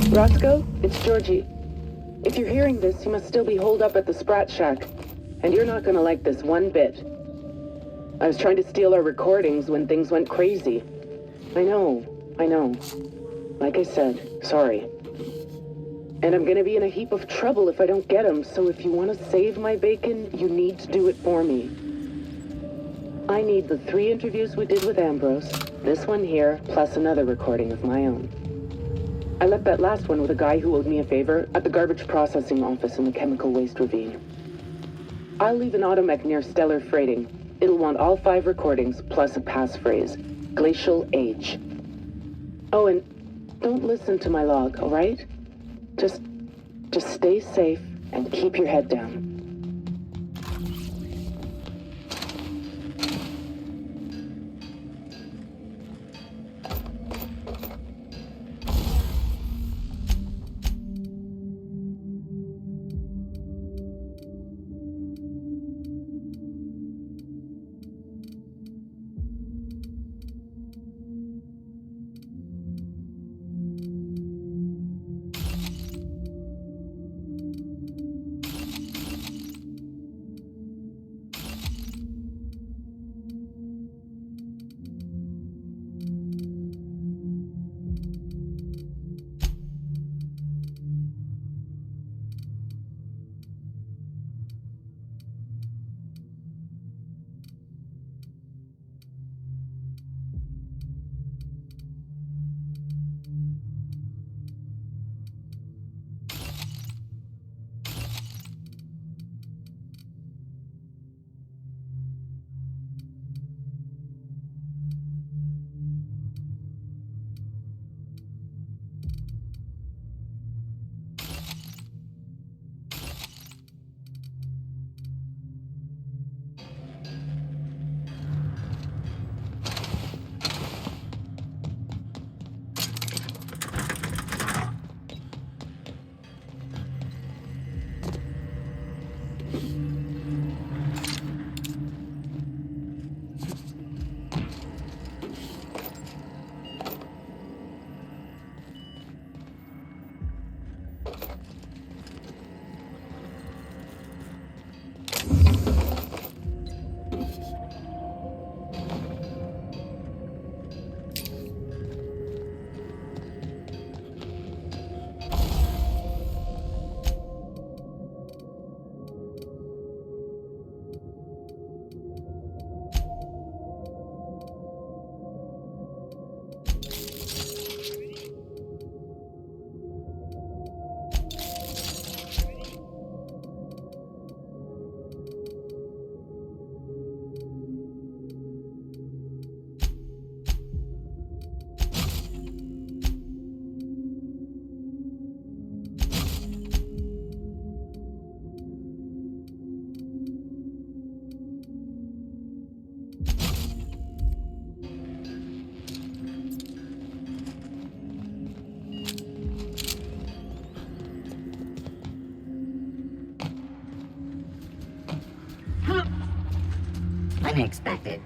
Speaker 13: Roscoe, it's Georgie. If you're hearing this, you must still be holed up at the Sprat Shack. And you're not gonna like this one bit. I was trying to steal our recordings when things went crazy. I know. Like I said, sorry. And I'm gonna be in a heap of trouble if I don't get them, so if you want to save my bacon, you need to do it for me. I need the 3 interviews we did with Ambrose, this one here, plus another recording of my own. I left that last one with a guy who owed me a favor at the garbage processing office in the chemical waste ravine. I'll leave an automech near Stellar Freighting. It'll want all 5 recordings, plus a passphrase. Glacial Age. Oh, and don't listen to my log, all right? Just stay safe and keep your head down.
Speaker 14: than expected.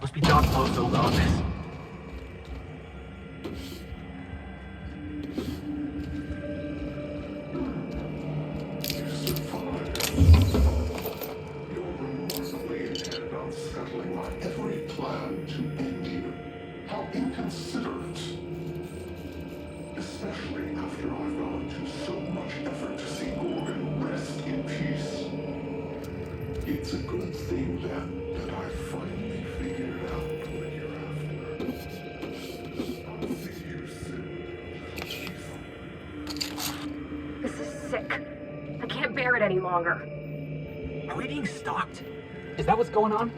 Speaker 3: Must be Doc Lowe's old office.
Speaker 15: Scuttling my every plan to end you. How inconsiderate. Especially after I've gone to so much effort to see Gorgon rest in peace. It's a good thing then that I finally figured out what you're after. I'll see you soon.
Speaker 1: This is sick. I can't bear it any longer.
Speaker 3: Are we being stalked? Is that what's going on?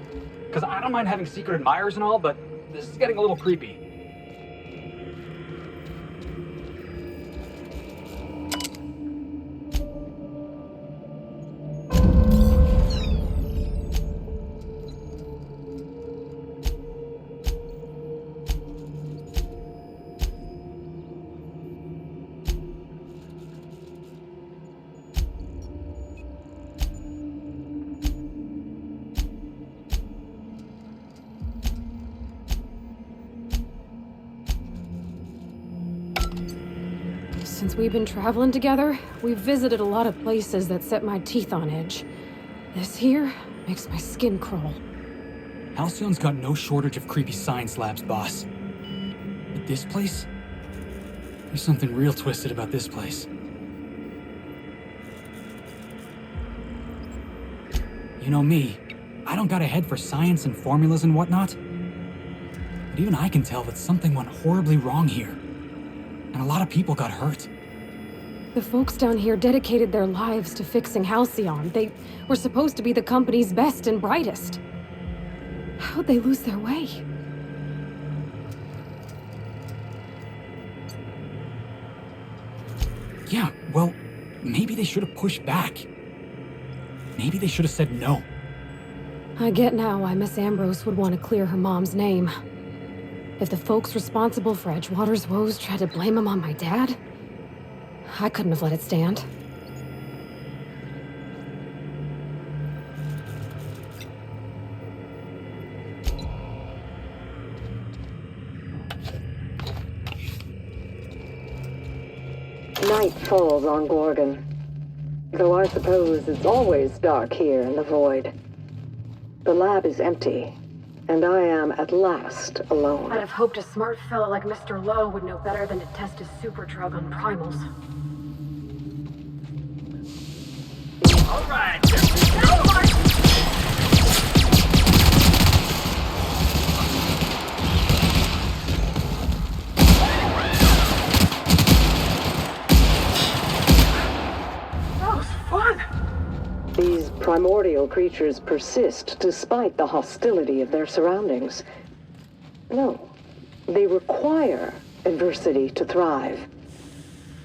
Speaker 3: Because I don't mind having secret admirers and all, but this is getting a little creepy.
Speaker 2: Since we've been traveling together, we've visited a lot of places that set my teeth on edge. This here makes my skin crawl.
Speaker 3: Halcyon's got no shortage of creepy science labs, boss. But this place? There's something real twisted about this place. You know me, I don't got a head for science and formulas and whatnot. But even I can tell that something went horribly wrong here. And a lot of people got hurt.
Speaker 2: The folks down here dedicated their lives to fixing Halcyon. They were supposed to be the company's best and brightest. How'd they lose their way?
Speaker 3: Yeah, well, maybe they should have pushed back. Maybe they should have said no.
Speaker 2: I get now why Miss Ambrose would want to clear her mom's name. If the folks responsible for Edgewater's woes tried to blame him on my dad, I couldn't have let it stand.
Speaker 13: Night falls on Gorgon. Though I suppose it's always dark here in the void. The lab is empty, and I am at last alone.
Speaker 1: I'd have hoped a smart fellow like Mr. Lowe would know better than to test his super drug on primals.
Speaker 6: All right.
Speaker 1: That was fun!
Speaker 13: These primordial creatures persist despite the hostility of their surroundings. No, they require adversity to thrive.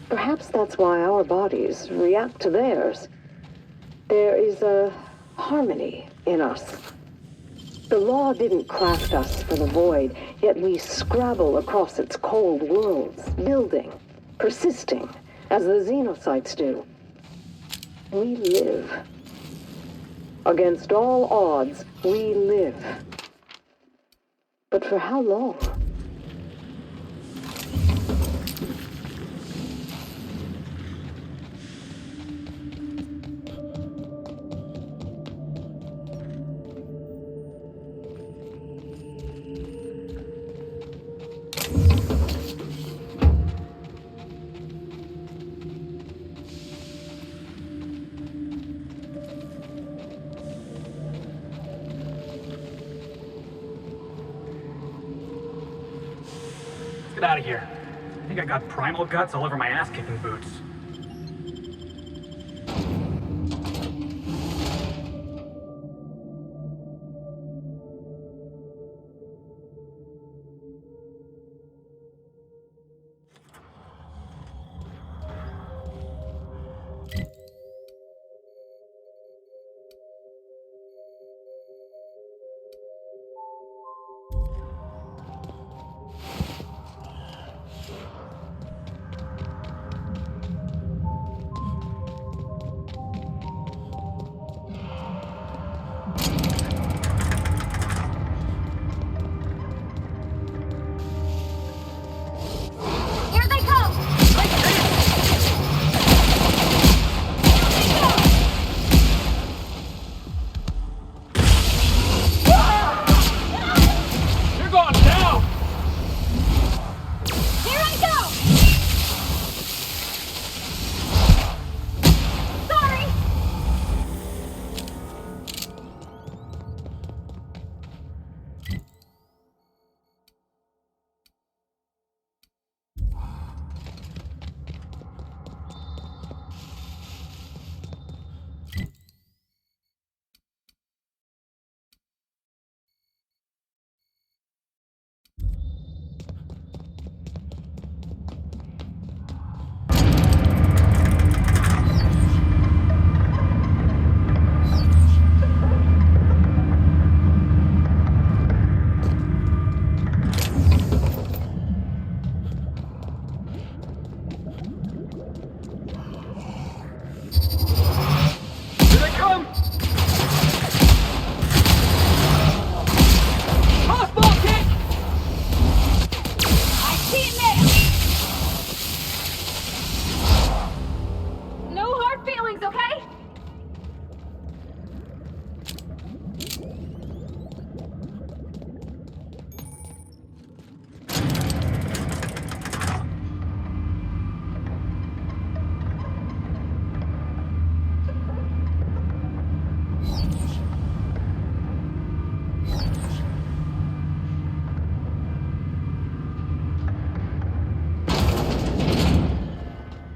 Speaker 13: Perhaps that's why our bodies react to theirs. There is a harmony in us. The law didn't craft us for the void, yet we scrabble across its cold worlds, building, persisting, as the xenocytes do. We live. Against all odds, we live. But for how long?
Speaker 3: Get out of here. I think I got primal guts all over my ass-kicking boots.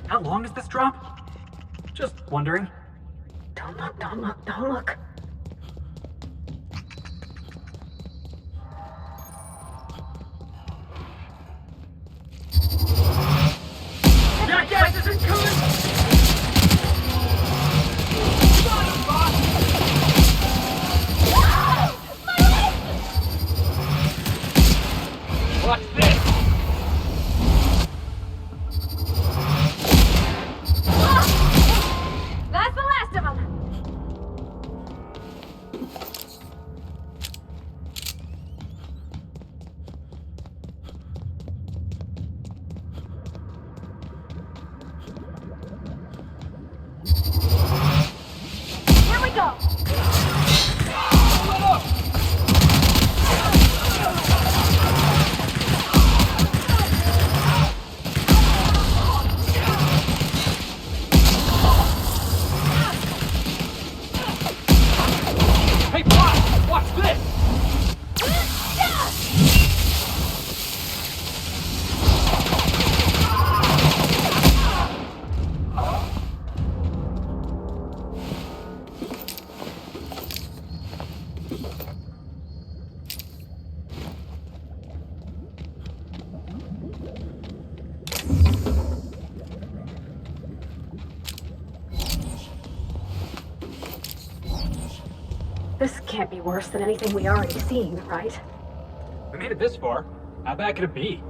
Speaker 3: How long is this drop? Just wondering.
Speaker 1: Don't look, don't look, don't look.
Speaker 3: That gas isn't coming! Watch this!
Speaker 1: That's the last of them! This can't be worse than anything we already seen, right?
Speaker 3: We made it this far. How bad could it be?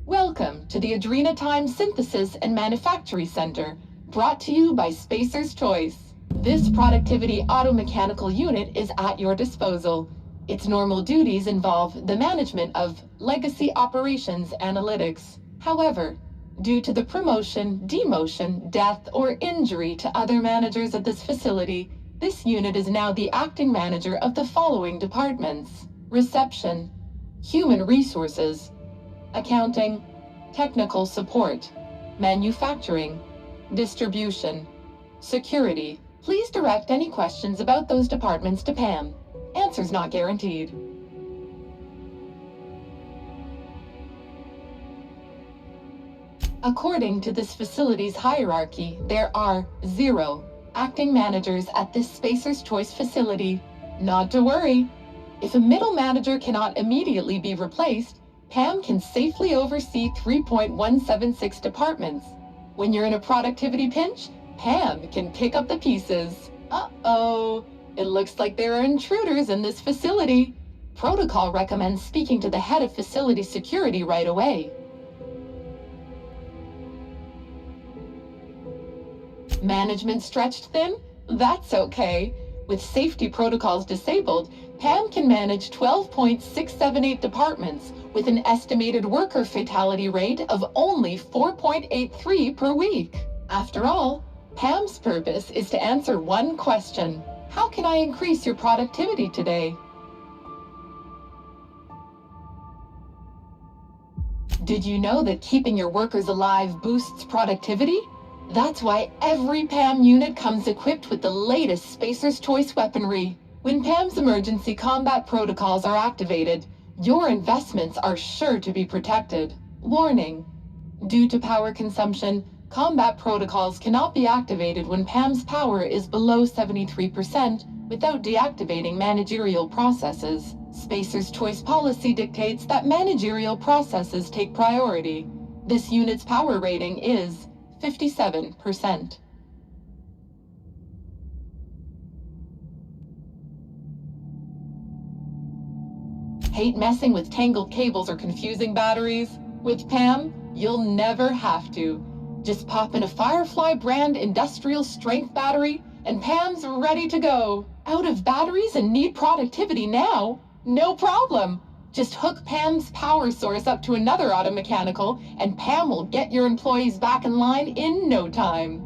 Speaker 14: Welcome to the Adrenatime Synthesis and Manufactory Center, brought to you by Spacer's Choice. This productivity automechanical unit is at your disposal. Its normal duties involve the management of legacy operations analytics. However, due to the promotion, demotion, death, or injury to other managers of this facility, this unit is now the acting manager of the following departments: Reception, Human Resources, Accounting, Technical Support, Manufacturing, Distribution, Security. Please direct any questions about those departments to Pam. Answers not guaranteed. According to this facility's hierarchy, there are 0 acting managers at this Spacer's Choice facility. Not to worry. If a middle manager cannot immediately be replaced, Pam can safely oversee 3.176 departments. When you're in a productivity pinch, Pam can pick up the pieces. Uh-oh. It looks like there are intruders in this facility. Protocol recommends speaking to the head of facility security right away. Management stretched thin? That's okay. With safety protocols disabled, Pam can manage 12.678 departments with an estimated worker fatality rate of only 4.83 per week. After all, Pam's purpose is to answer one question: how can I increase your productivity today? Did you know that keeping your workers alive boosts productivity? That's why every PAM unit comes equipped with the latest Spacer's Choice weaponry. When PAM's emergency combat protocols are activated, your investments are sure to be protected. Warning: due to power consumption, combat protocols cannot be activated when PAM's power is below 73% without deactivating managerial processes. Spacer's Choice policy dictates that managerial processes take priority. This unit's power rating is 57%. Hate messing with tangled cables or confusing batteries? With PAM, you'll never have to. Just pop in a Firefly brand industrial strength battery, and PAM's ready to go. Out of batteries and need productivity now? No problem. Just hook Pam's power source up to another automechanical, and Pam will get your employees back in line in no time.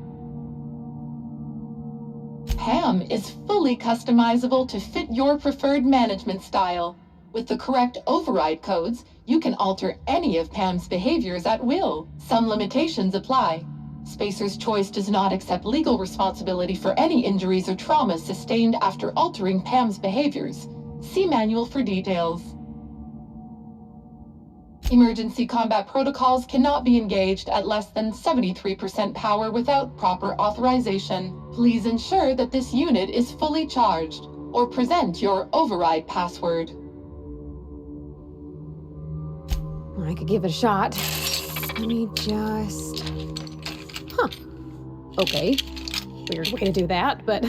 Speaker 14: Pam is fully customizable to fit your preferred management style. With the correct override codes, you can alter any of Pam's behaviors at will. Some limitations apply. Spacer's Choice does not accept legal responsibility for any injuries or traumas sustained after altering Pam's behaviors. See manual for details. Emergency combat protocols cannot be engaged at less than 73% power without proper authorization. Please ensure that this unit is fully charged, or present your override password.
Speaker 2: I could give it a shot. Let me just... Okay. Weird way to do that, but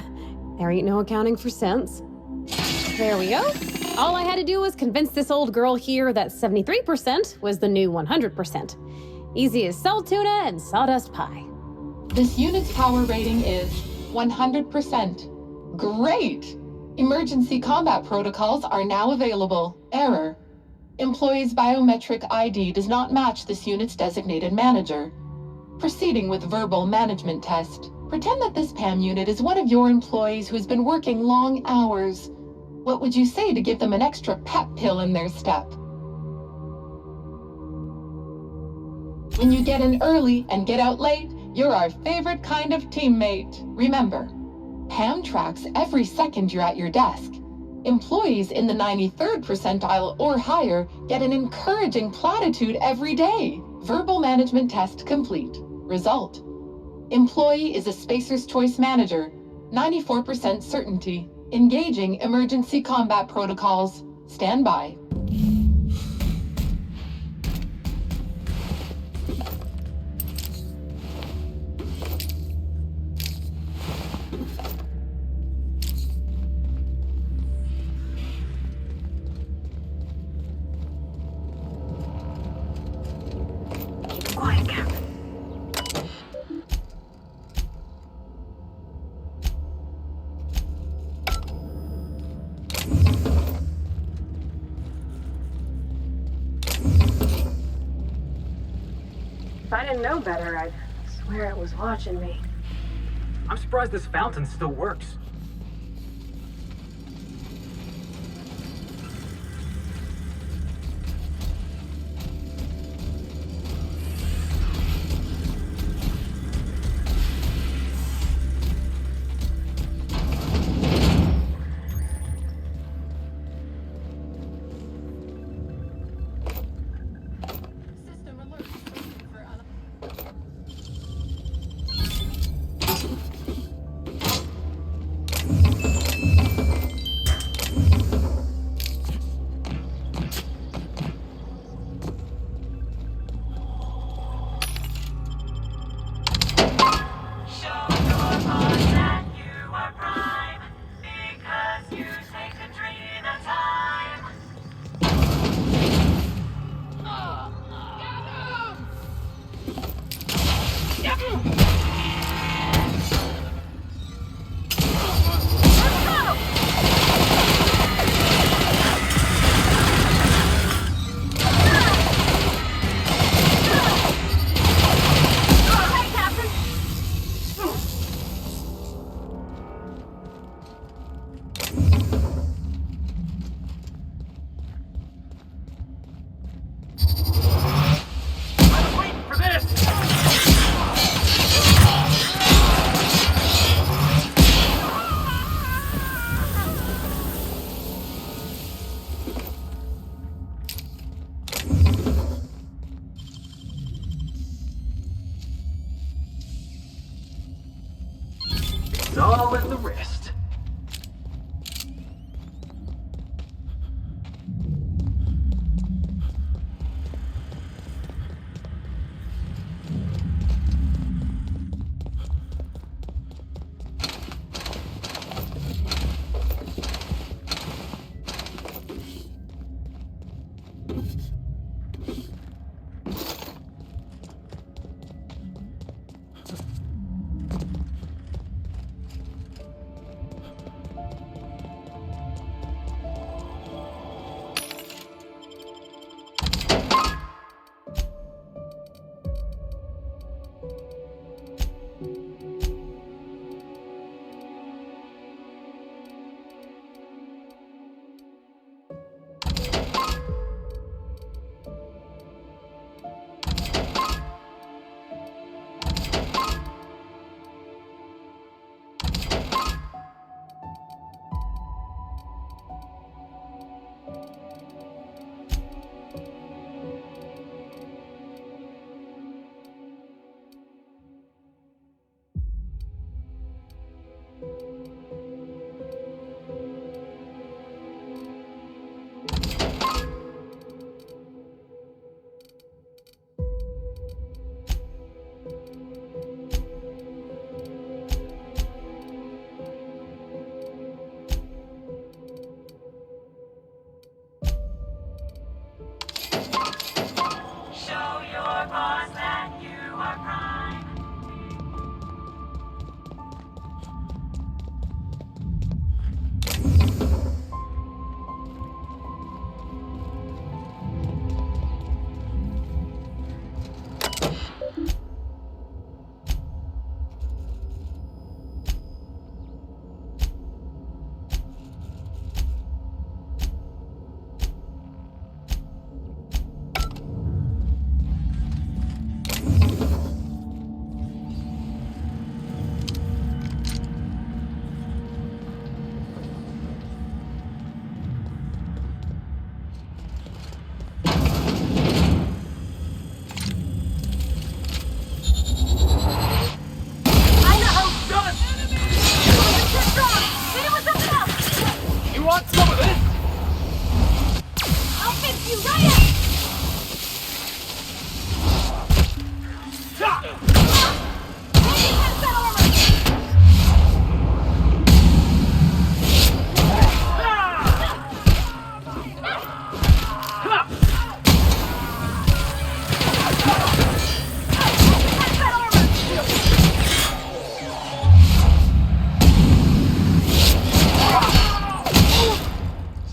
Speaker 2: there ain't no accounting for cents. There we go. All I had to do was convince this old girl here that 73% was the new 100%. Easy as salt tuna and sawdust pie.
Speaker 14: This unit's power rating is 100%. Great! Emergency combat protocols are now available. Error: employee's biometric ID does not match this unit's designated manager. Proceeding with verbal management test. Pretend that this PAM unit is one of your employees who has been working long hours. What would you say to give them an extra pep pill in their step? When you get in early and get out late, you're our favorite kind of teammate. Remember, PAM tracks every second you're at your desk. Employees in the 93rd percentile or higher get an encouraging platitude every day. Verbal management test complete. Result: employee is a Spacer's Choice manager, 94% certainty. Engaging emergency combat protocols. Stand by.
Speaker 1: Quiet, Captain. If I didn't know better, I'd swear it was watching me.
Speaker 6: I'm surprised this fountain still works. It's all in the wrist.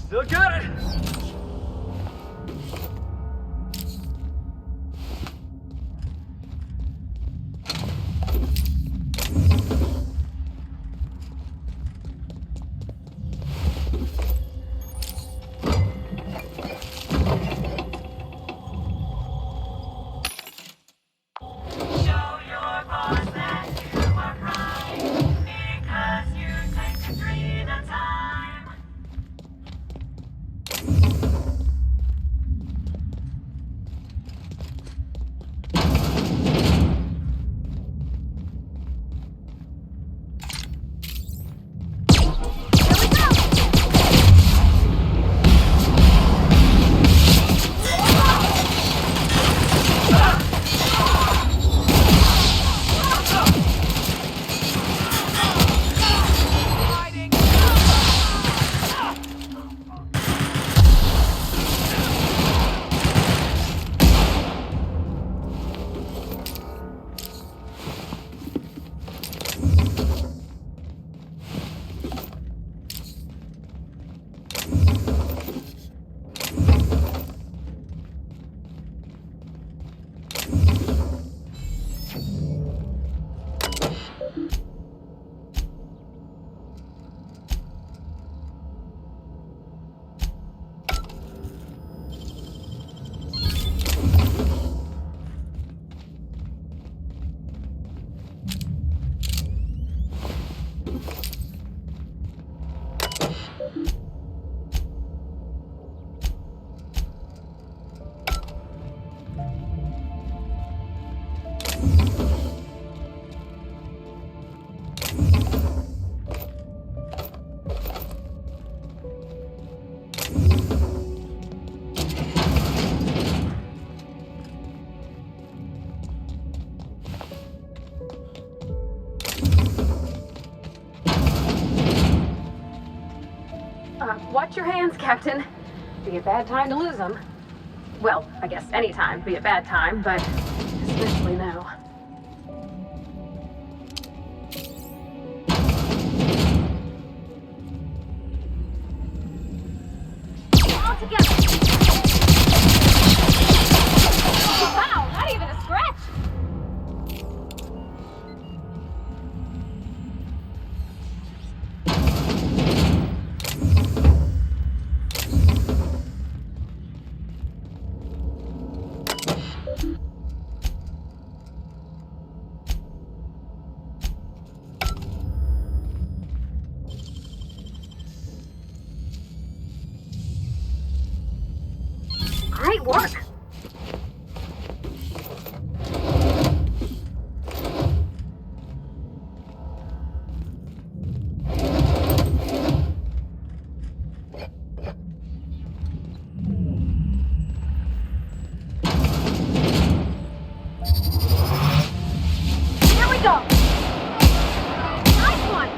Speaker 6: Still got it!
Speaker 1: Watch your hands, Captain. Be a bad time to lose them. Well, I guess any time be a bad time, but especially now.
Speaker 8: All together. Wow, not even a scratch.
Speaker 1: Great work!
Speaker 8: Here we go. Nice one.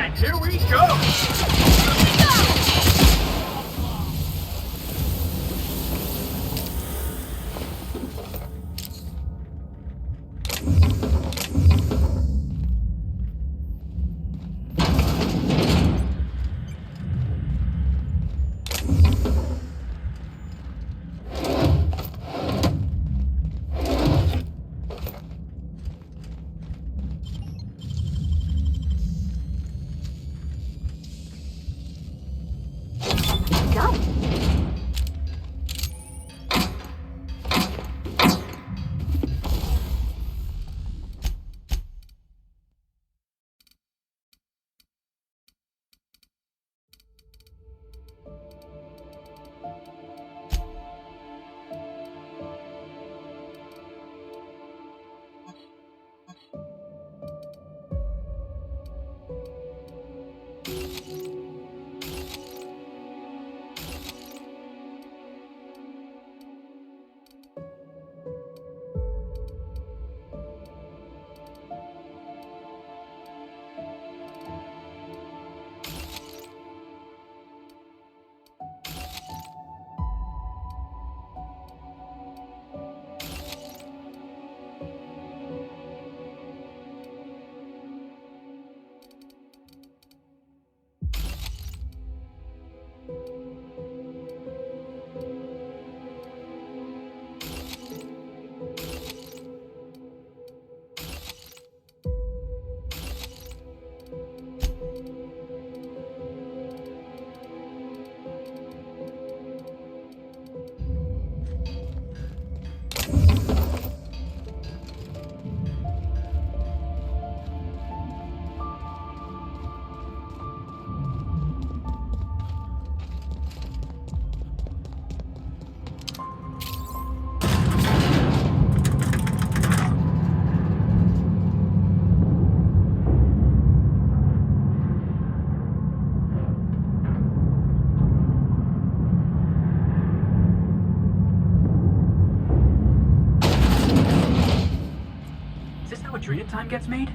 Speaker 6: And here we go! Adrena time gets made?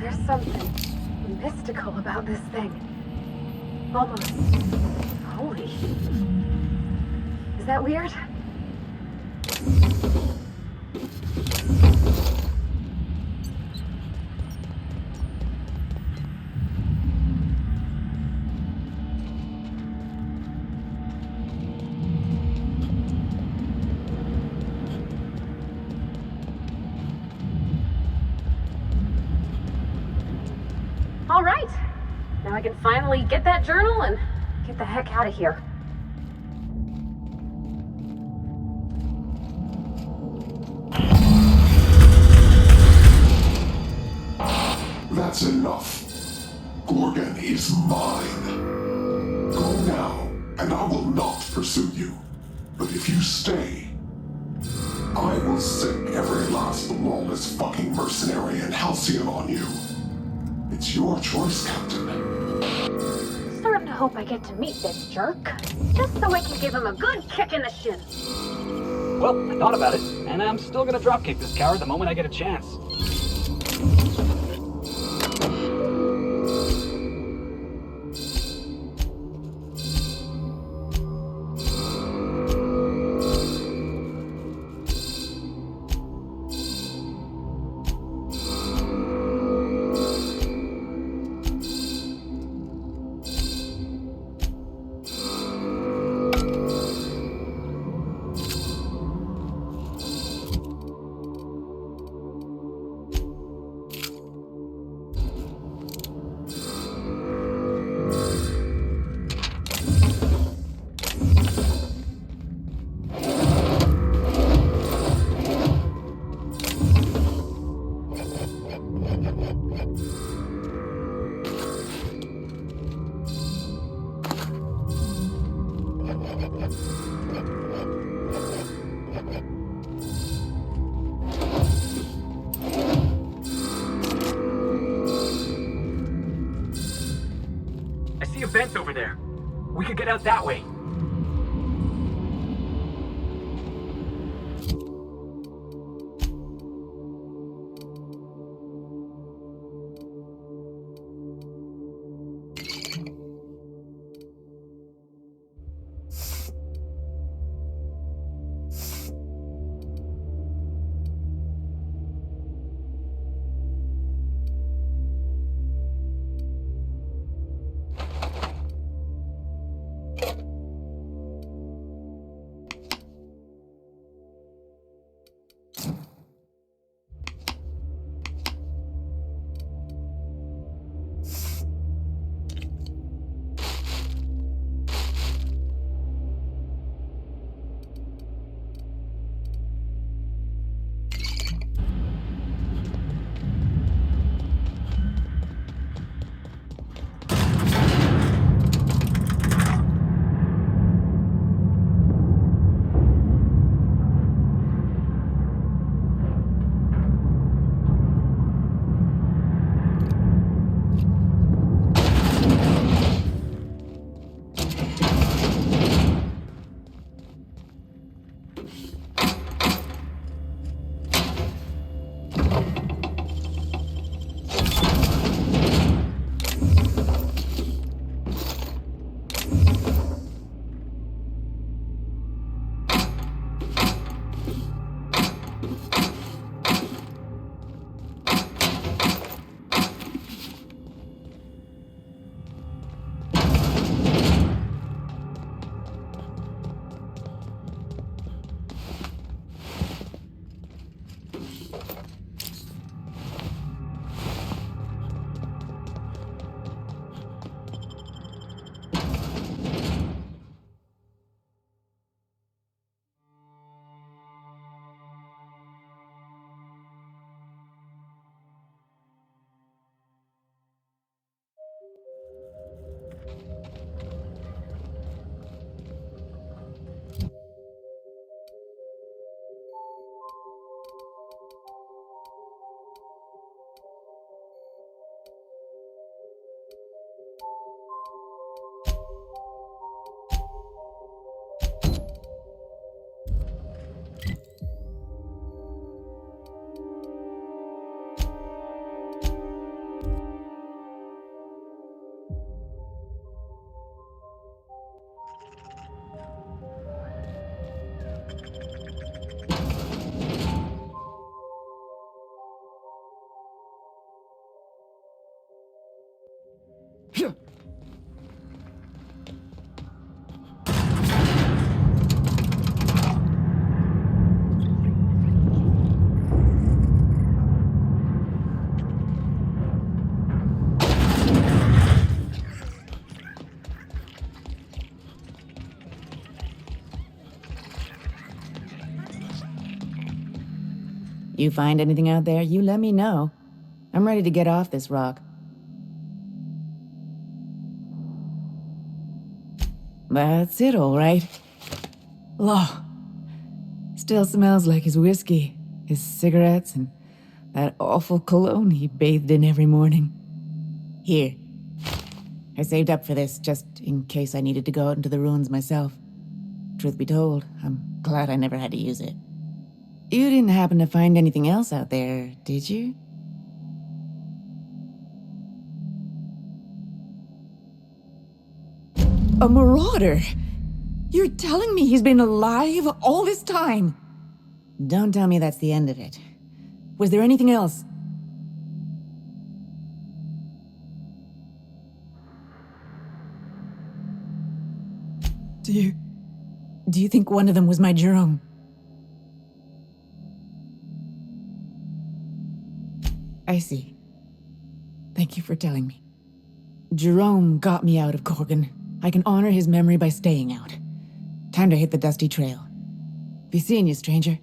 Speaker 1: There's something mystical about this thing. Almost holy. Is that weird? All right. Now I can finally get that journal and get the heck out of here.
Speaker 15: That's enough. Gorgon is mine. Go now, and I will not pursue you. But if you stay, I will sick every last lawless fucking mercenary and Halcyon on you. It's your choice, Captain.
Speaker 1: Starting to hope I get to meet this jerk, just so I can give him a good kick in the shin.
Speaker 6: Well, I thought about it, and I'm still gonna dropkick this coward the moment I get a chance. I see a vent over there. We could get out that way.
Speaker 16: You find anything out there, you let me know. I'm ready to get off this rock. That's it, all right. Law. Still smells like his whiskey, his cigarettes, and that awful cologne he bathed in every morning. Here. I saved up for this just in case I needed to go out into the ruins myself. Truth be told, I'm glad I never had to use it. You didn't happen to find anything else out there, did you? A marauder? You're telling me he's been alive all this time? Don't tell me that's the end of it. Was there anything else? Do you think one of them was my Jerome? I see. Thank you for telling me. Jerome got me out of Gorgon. I can honor his memory by staying out. Time to hit the dusty trail. Be seeing you, stranger.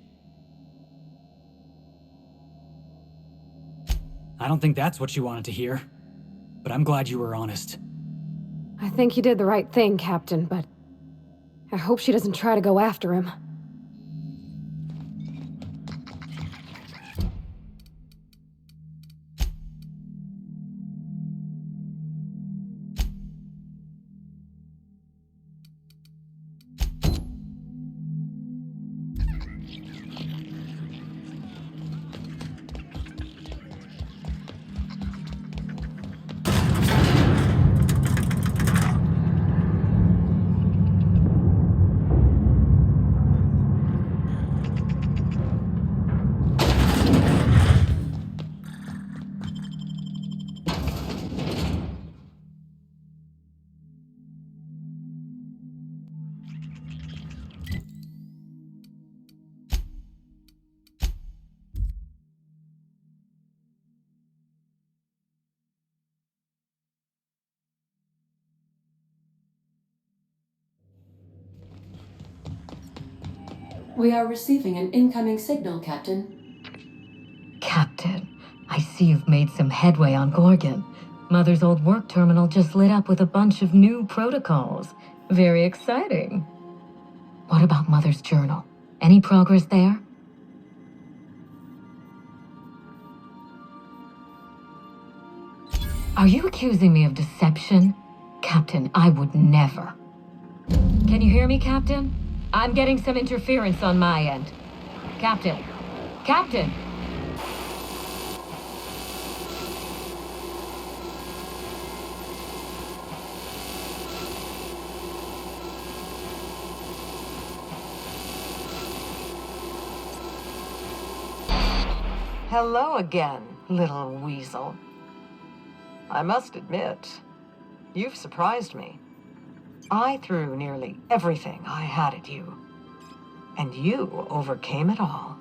Speaker 3: I don't think that's what you wanted to hear, but I'm glad you were honest.
Speaker 2: I think you did the right thing, Captain, but I hope she doesn't try to go after him.
Speaker 4: We are receiving an incoming signal, Captain.
Speaker 17: Captain, I see you've made some headway on Gorgon. Mother's old work terminal just lit up with a bunch of new protocols. Very exciting. What about Mother's journal? Any progress there? Are you accusing me of deception? Captain, I would never. Can you hear me, Captain? I'm getting some interference on my end. Captain! Captain!
Speaker 18: Hello again, little weasel. I must admit, you've surprised me. I threw nearly everything I had at you, and you overcame it all.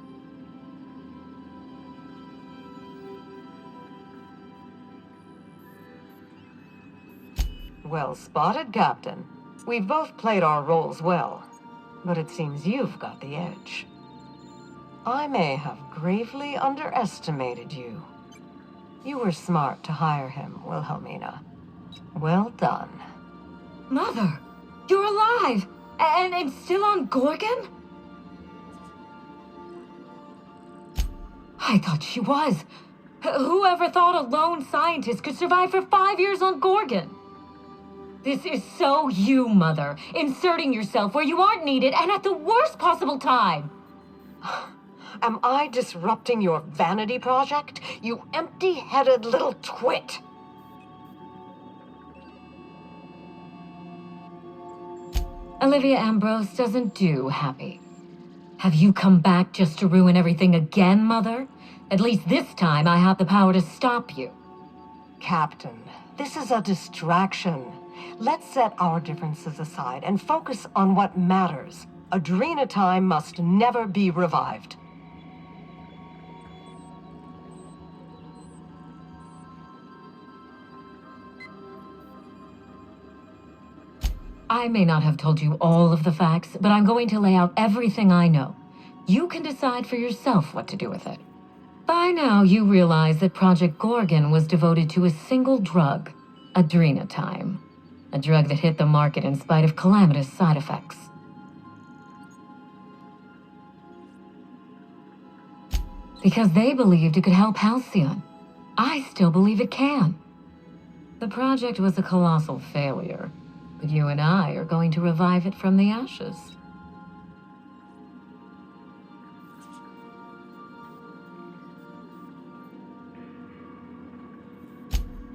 Speaker 18: Well spotted, Captain. We've both played our roles well, but it seems you've got the edge. I may have gravely underestimated you. You were smart to hire him, Wilhelmina. Well done.
Speaker 17: Mother! You're alive! And still on Gorgon? I thought she was. Whoever thought a lone scientist could survive for 5 years on Gorgon? This is so you, Mother. Inserting yourself where you aren't needed and at the worst possible time.
Speaker 18: Am I disrupting your vanity project? You empty-headed little twit!
Speaker 17: Olivia Ambrose doesn't do happy. Have you come back just to ruin everything again, Mother? At least this time I have the power to stop you.
Speaker 18: Captain, This is a distraction. Let's set our differences aside and focus on what matters. Adrena Time must never be revived.
Speaker 17: I may not have told you all of the facts, but I'm going to lay out everything I know. You can decide for yourself what to do with it. By now, you realize that Project Gorgon was devoted to a single drug, Adrena Time. A drug that hit the market in spite of calamitous side effects. Because they believed it could help Halcyon. I still believe it can. The project was a colossal failure, but you and I are going to revive it from the ashes.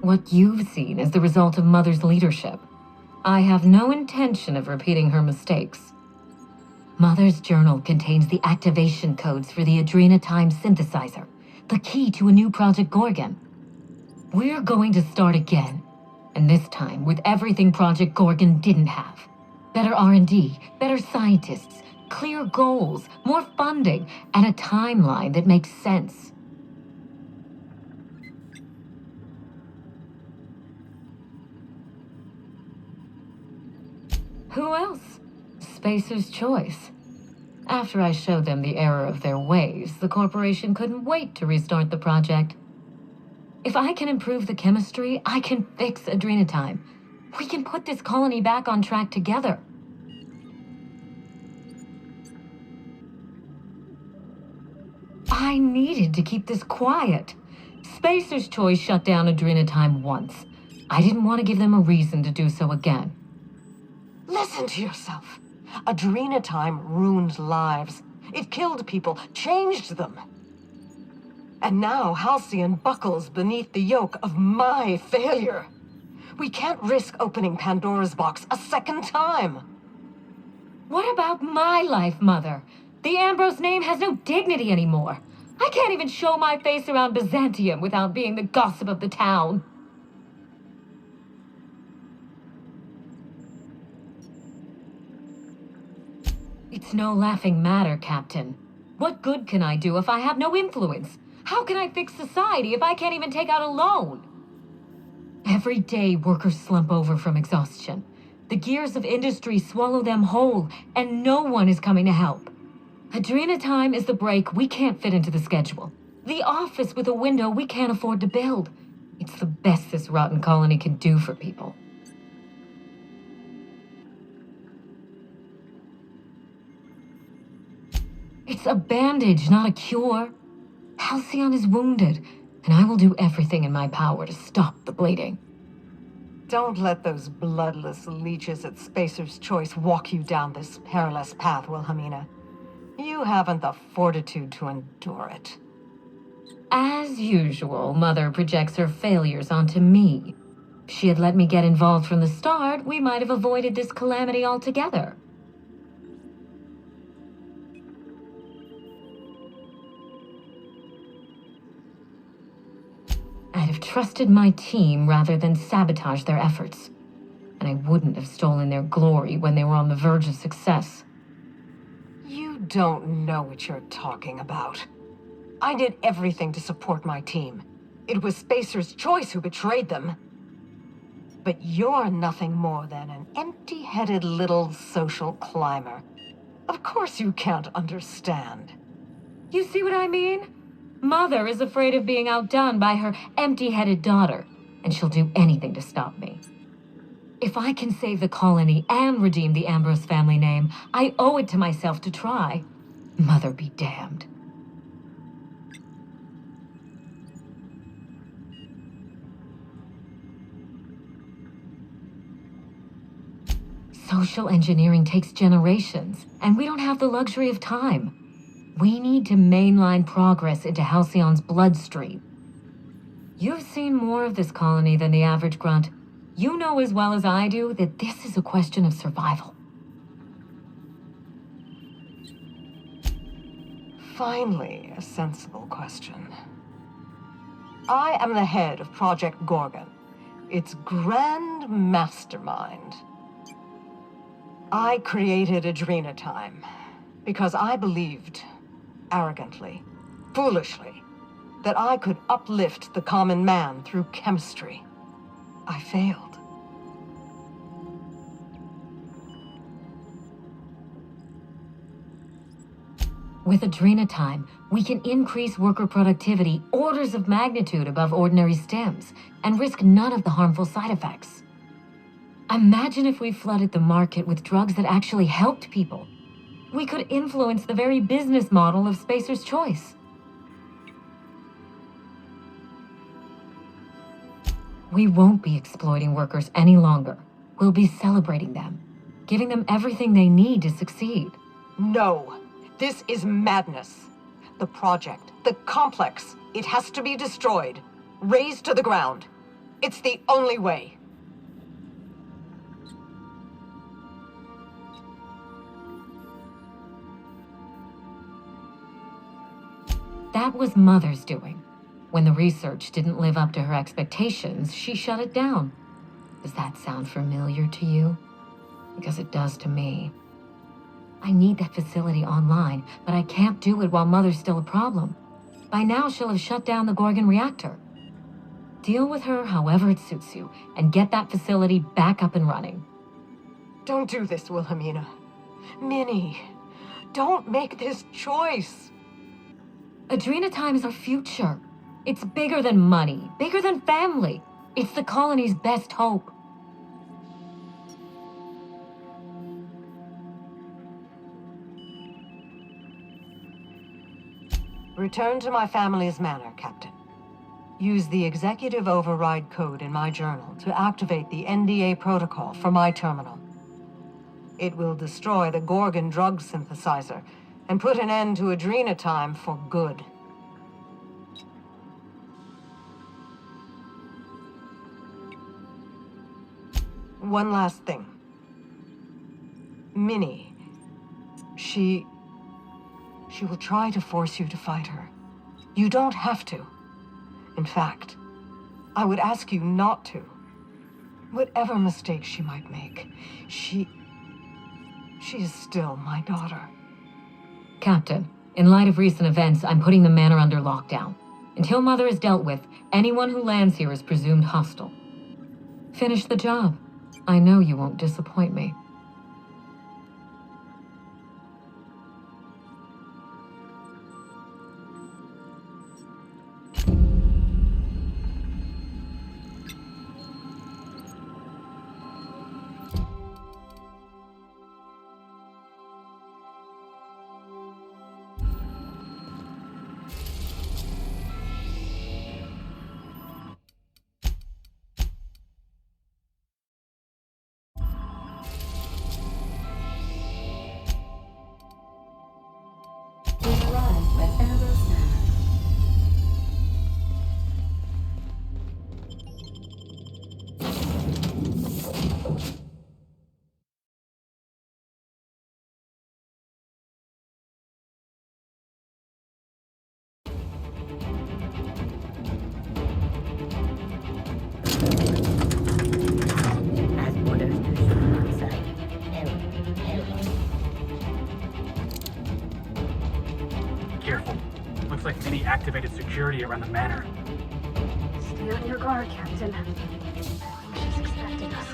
Speaker 17: What you've seen is the result of Mother's leadership. I have no intention of repeating her mistakes. Mother's journal contains the activation codes for the Adrena Time synthesizer, the key to a new Project Gorgon. We're going to start again, and this time with everything Project Gorgon didn't have. Better R&D, better scientists, clear goals, more funding, and a timeline that makes sense. Who else? Spacer's Choice. After I showed them the error of their ways, the corporation couldn't wait to restart the project. If I can improve the chemistry, I can fix Adrena Time. We can put this colony back on track together. I needed to keep this quiet. Spacer's Choice shut down Adrena Time once. I didn't want to give them a reason to do so again.
Speaker 18: Listen to yourself. Adrena Time ruined lives. It killed people, changed them. And now Halcyon buckles beneath the yoke of my failure. We can't risk opening Pandora's box a second time.
Speaker 17: What about my life, Mother? The Ambrose name has no dignity anymore. I can't even show my face around Byzantium without being the gossip of the town. It's no laughing matter, Captain. What good can I do if I have no influence? How can I fix society if I can't even take out a loan? Every day, workers slump over from exhaustion. The gears of industry swallow them whole, and no one is coming to help. Adrena Time is the break we can't fit into the schedule. The office with a window we can't afford to build. It's the best this rotten colony can do for people. It's a bandage, not a cure. Halcyon is wounded, and I will do everything in my power to stop the bleeding.
Speaker 18: Don't let those bloodless leeches at Spacer's Choice walk you down this perilous path, Wilhelmina. You haven't the fortitude to endure it.
Speaker 17: As usual, Mother projects her failures onto me. If she had let me get involved from the start, we might have avoided this calamity altogether. I'd have trusted my team rather than sabotage their efforts. And I wouldn't have stolen their glory when they were on the verge of success.
Speaker 18: You don't know what you're talking about. I did everything to support my team. It was Spacer's Choice who betrayed them. But you're nothing more than an empty-headed little social climber. Of course you can't understand.
Speaker 17: You see what I mean? Mother is afraid of being outdone by her empty-headed daughter, and she'll do anything to stop me. If I can save the colony and redeem the Ambrose family name, I owe it to myself to try. Mother be damned. Social engineering takes generations, and we don't have the luxury of time. We need to mainline progress into Halcyon's bloodstream. You've seen more of this colony than the average grunt. You know as well as I do that this is a question of survival.
Speaker 18: Finally, a sensible question. I am the head of Project Gorgon. its grand mastermind. I created Adrena Time because I believed, arrogantly, foolishly, that I could uplift the common man through chemistry. I failed.
Speaker 17: With Adrena Time, we can increase worker productivity orders of magnitude above ordinary stems and risk none of the harmful side effects. Imagine if we flooded the market with drugs that actually helped people. We could influence the very business model of Spacer's Choice. We won't be exploiting workers any longer. We'll be celebrating them, giving them everything they need to succeed.
Speaker 18: No, this is madness. The project, the complex, it has to be destroyed, razed to the ground. It's the only way.
Speaker 17: That was Mother's doing. When the research didn't live up to her expectations, she shut it down. Does that sound familiar to you? Because it does to me. I need that facility online, but I can't do it while Mother's still a problem. By now, she'll have shut down the Gorgon reactor. Deal with her however it suits you, and get that facility back up and running.
Speaker 18: Don't do this, Wilhelmina. Minnie, don't make this choice.
Speaker 17: Adrena Time is our future. It's bigger than money, bigger than family. It's the colony's best hope.
Speaker 18: Return to my family's manor, Captain. Use the executive override code in my journal to activate the NDA protocol for my terminal. It will destroy the Gorgon drug synthesizer and put an end to Adrena Time for good. One last thing. Minnie, she will try to force you to fight her. You don't have to. In fact, I would ask you not to. Whatever mistakes she might make, she is still my daughter.
Speaker 17: Captain, in light of recent events, I'm putting the manor under lockdown. Until Mother is dealt with, anyone who lands here is presumed hostile. Finish the job. I know you won't disappoint me.
Speaker 3: Careful. Looks like Minnie activated security around the manor.
Speaker 1: Stay on your guard, Captain. I think she's expecting us.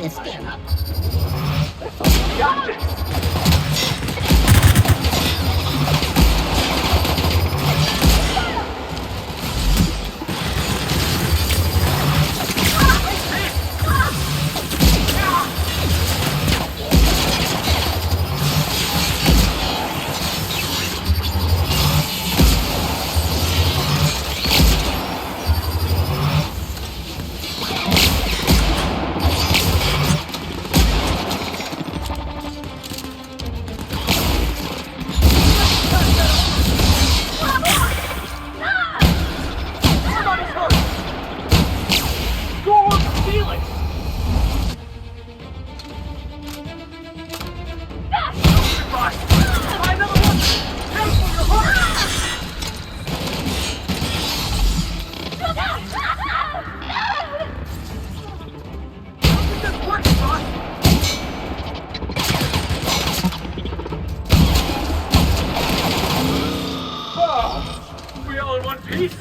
Speaker 18: this game.
Speaker 6: Got this! We all in one piece?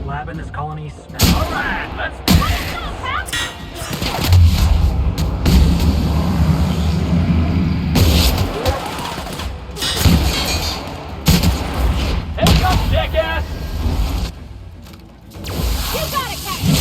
Speaker 6: Lab in this colony. All right, let's do it. Heads up, jackass!
Speaker 8: You got it, Captain!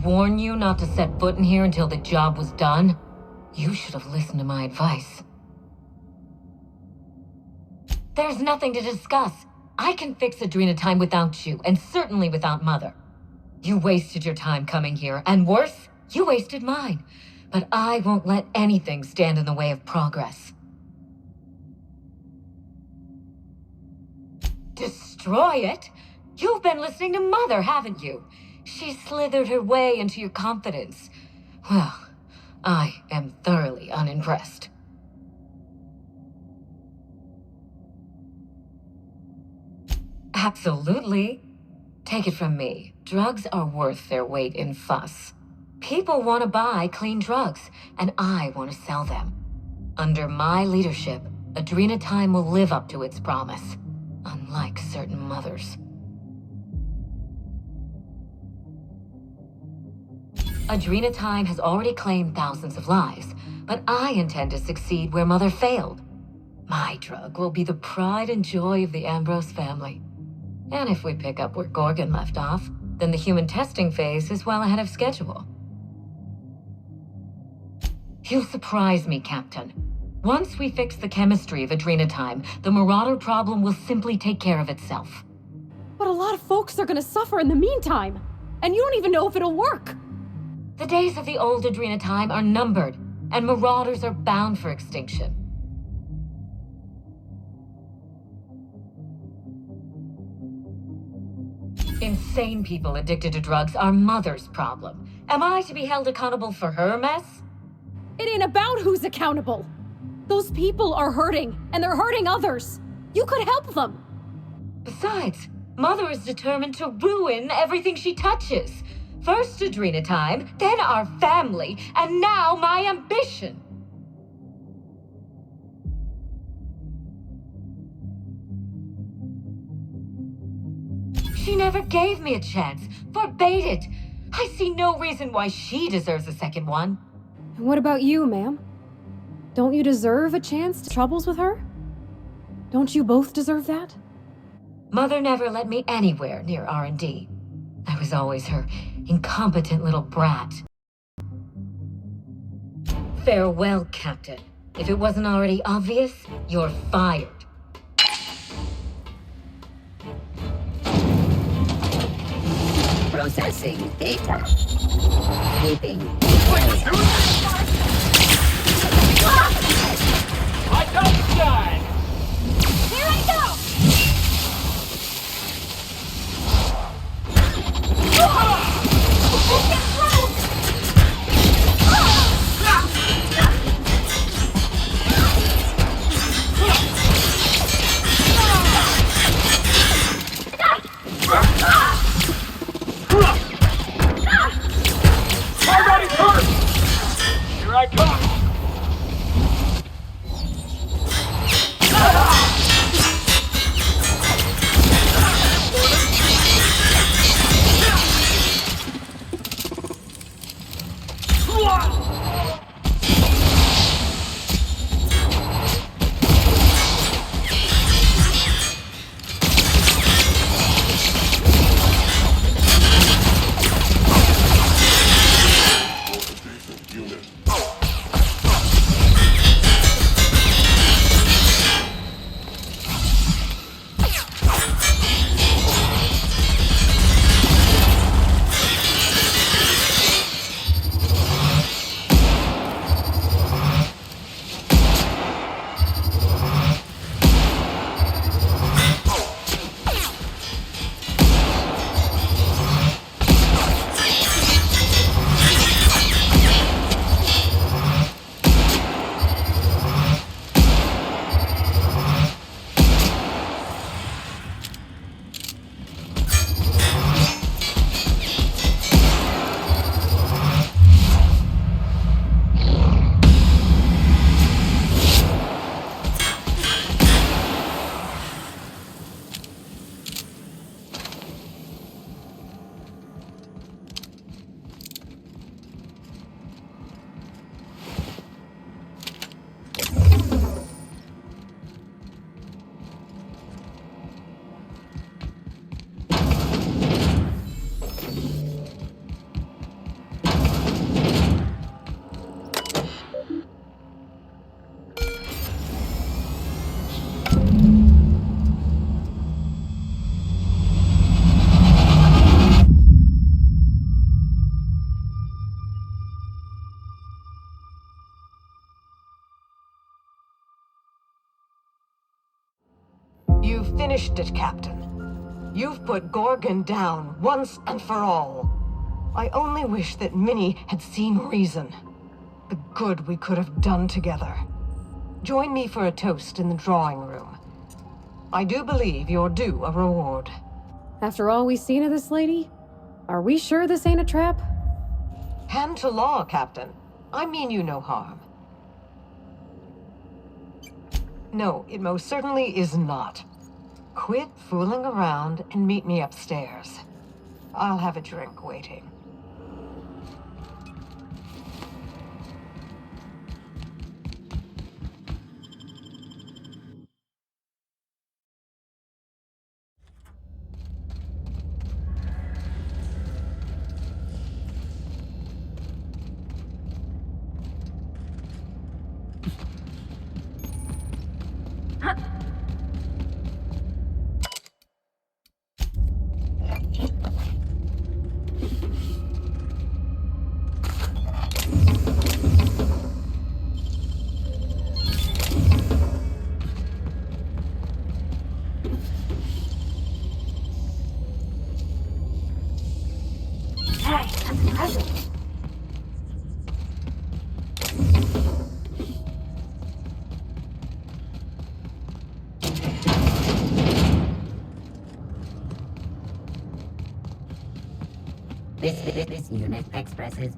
Speaker 17: Warn you not to set foot in here until the job was done? You should have listened to my advice. There's nothing to discuss. I can fix Adrena time without you, and certainly without Mother. You wasted your time coming here, and worse, you wasted mine. But I won't let anything stand in the way of progress. Destroy it? You've been listening to Mother, haven't you? She slithered her way into your confidence. Well, I am thoroughly unimpressed. Absolutely. Take it from me. Drugs are worth their weight in fuss. People want to buy clean drugs, and I want to sell them. Under my leadership, Adrenatime will live up to its promise, unlike certain mothers. Adrenatime has already claimed thousands of lives, but I intend to succeed where Mother failed. My drug will be the pride and joy of the Ambrose family. And if we pick up where Gorgon left off, then the human testing phase is well ahead of schedule. You'll surprise me, Captain. Once we fix the chemistry of Adrenatime, the Marauder problem will simply take care of itself.
Speaker 2: But a lot of folks are gonna suffer in the meantime, and you don't even know if it'll work.
Speaker 17: The days of the old Adrenatime are numbered, and Marauders are bound for extinction. Insane people addicted to drugs are Mother's problem. Am I to be held accountable for her mess?
Speaker 2: It ain't about who's accountable. Those people are hurting, and they're hurting others. You could help them.
Speaker 17: Besides, Mother is determined to ruin everything she touches. First Adrenatime, then our family, and now my ambition. She never gave me a chance, forbade it. I see no reason why she deserves a second one.
Speaker 2: And what about you, ma'am? Don't you deserve a chance to troubles with her? Don't you both deserve that?
Speaker 17: Mother never let me anywhere near R&D. I was always her incompetent little brat. Farewell, Captain. If it wasn't already obvious, you're fired.
Speaker 19: Processing data. Sweeping.
Speaker 6: I don't shine!
Speaker 8: Here I go!
Speaker 6: My body's hurt!
Speaker 18: finished it, Captain. You've put Gorgon down once and for all. I only wish that Minnie had seen reason. The good we could have done together. Join me for a toast in the drawing room. I do believe you're due a reward.
Speaker 2: After all we've seen of this lady, are we sure this ain't a trap?
Speaker 18: Hand to law, Captain. I mean you no harm. No, it most certainly is not. Quit fooling around and meet me upstairs. I'll have a drink waiting.
Speaker 1: Hey, that's a present.
Speaker 19: This unit expresses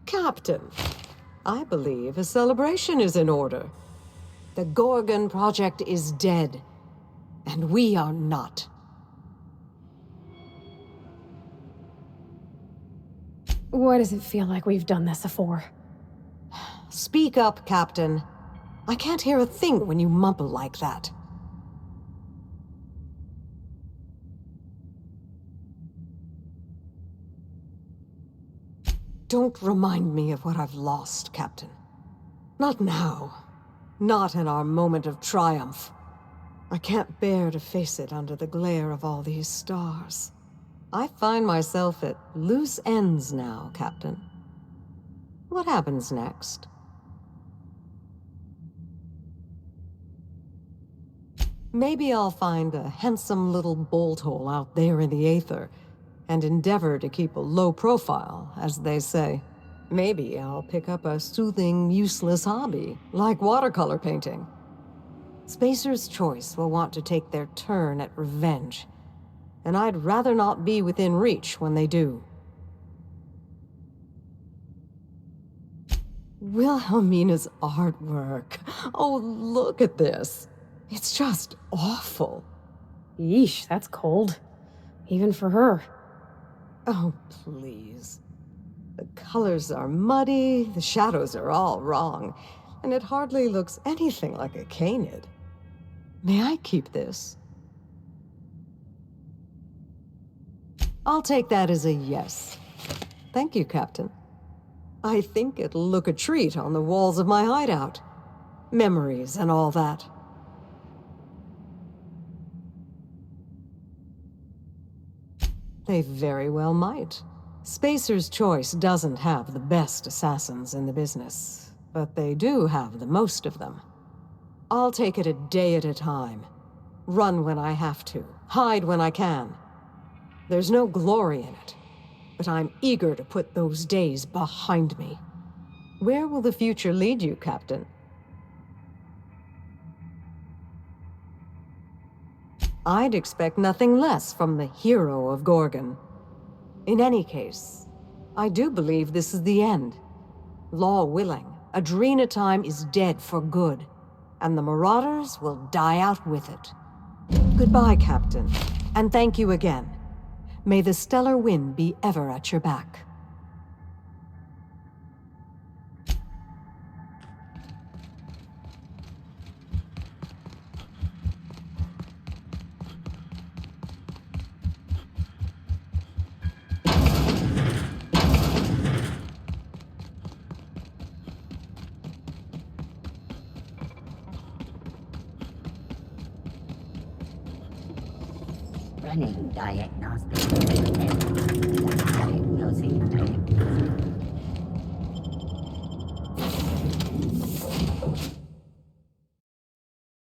Speaker 18: Captain, I believe a celebration is in order. The Gorgon project is dead, and we are not.
Speaker 2: Why does it feel like we've done this before?
Speaker 18: Speak up, Captain. I can't hear a thing when you mumble like that. Don't remind me of what I've lost, Captain. Not now. Not in our moment of triumph. I can't bear to face it under the glare of all these stars. I find myself at loose ends now, Captain. What happens next? Maybe I'll find a handsome little bolt hole out there in the aether, and endeavor to keep a low profile, as they say. Maybe I'll pick up a soothing, useless hobby, like watercolor painting. Spacer's Choice will want to take their turn at revenge, and I'd rather not be within reach when they do. Wilhelmina's artwork. Oh, look at this. It's just awful.
Speaker 2: Yeesh, that's cold. Even for her.
Speaker 18: Oh, please. The colors are muddy, the shadows are all wrong, and it hardly looks anything like a canid. May I keep this? I'll take that as a yes. Thank you, Captain. I think it'll look a treat on the walls of my hideout. Memories and all that. They very well might. Spacer's Choice doesn't have the best assassins in the business, but they do have the most of them. I'll take it a day at a time. Run when I have to, hide when I can. There's no glory in it, but I'm eager to put those days behind me. Where will the future lead you, Captain? I'd expect nothing less from the hero of Gorgon. In any case, I do believe this is the end. Law willing, Adrena time is dead for good, and the Marauders will die out with it. Goodbye, Captain, and thank you again. May the stellar wind be ever at your back.
Speaker 19: running diagnostic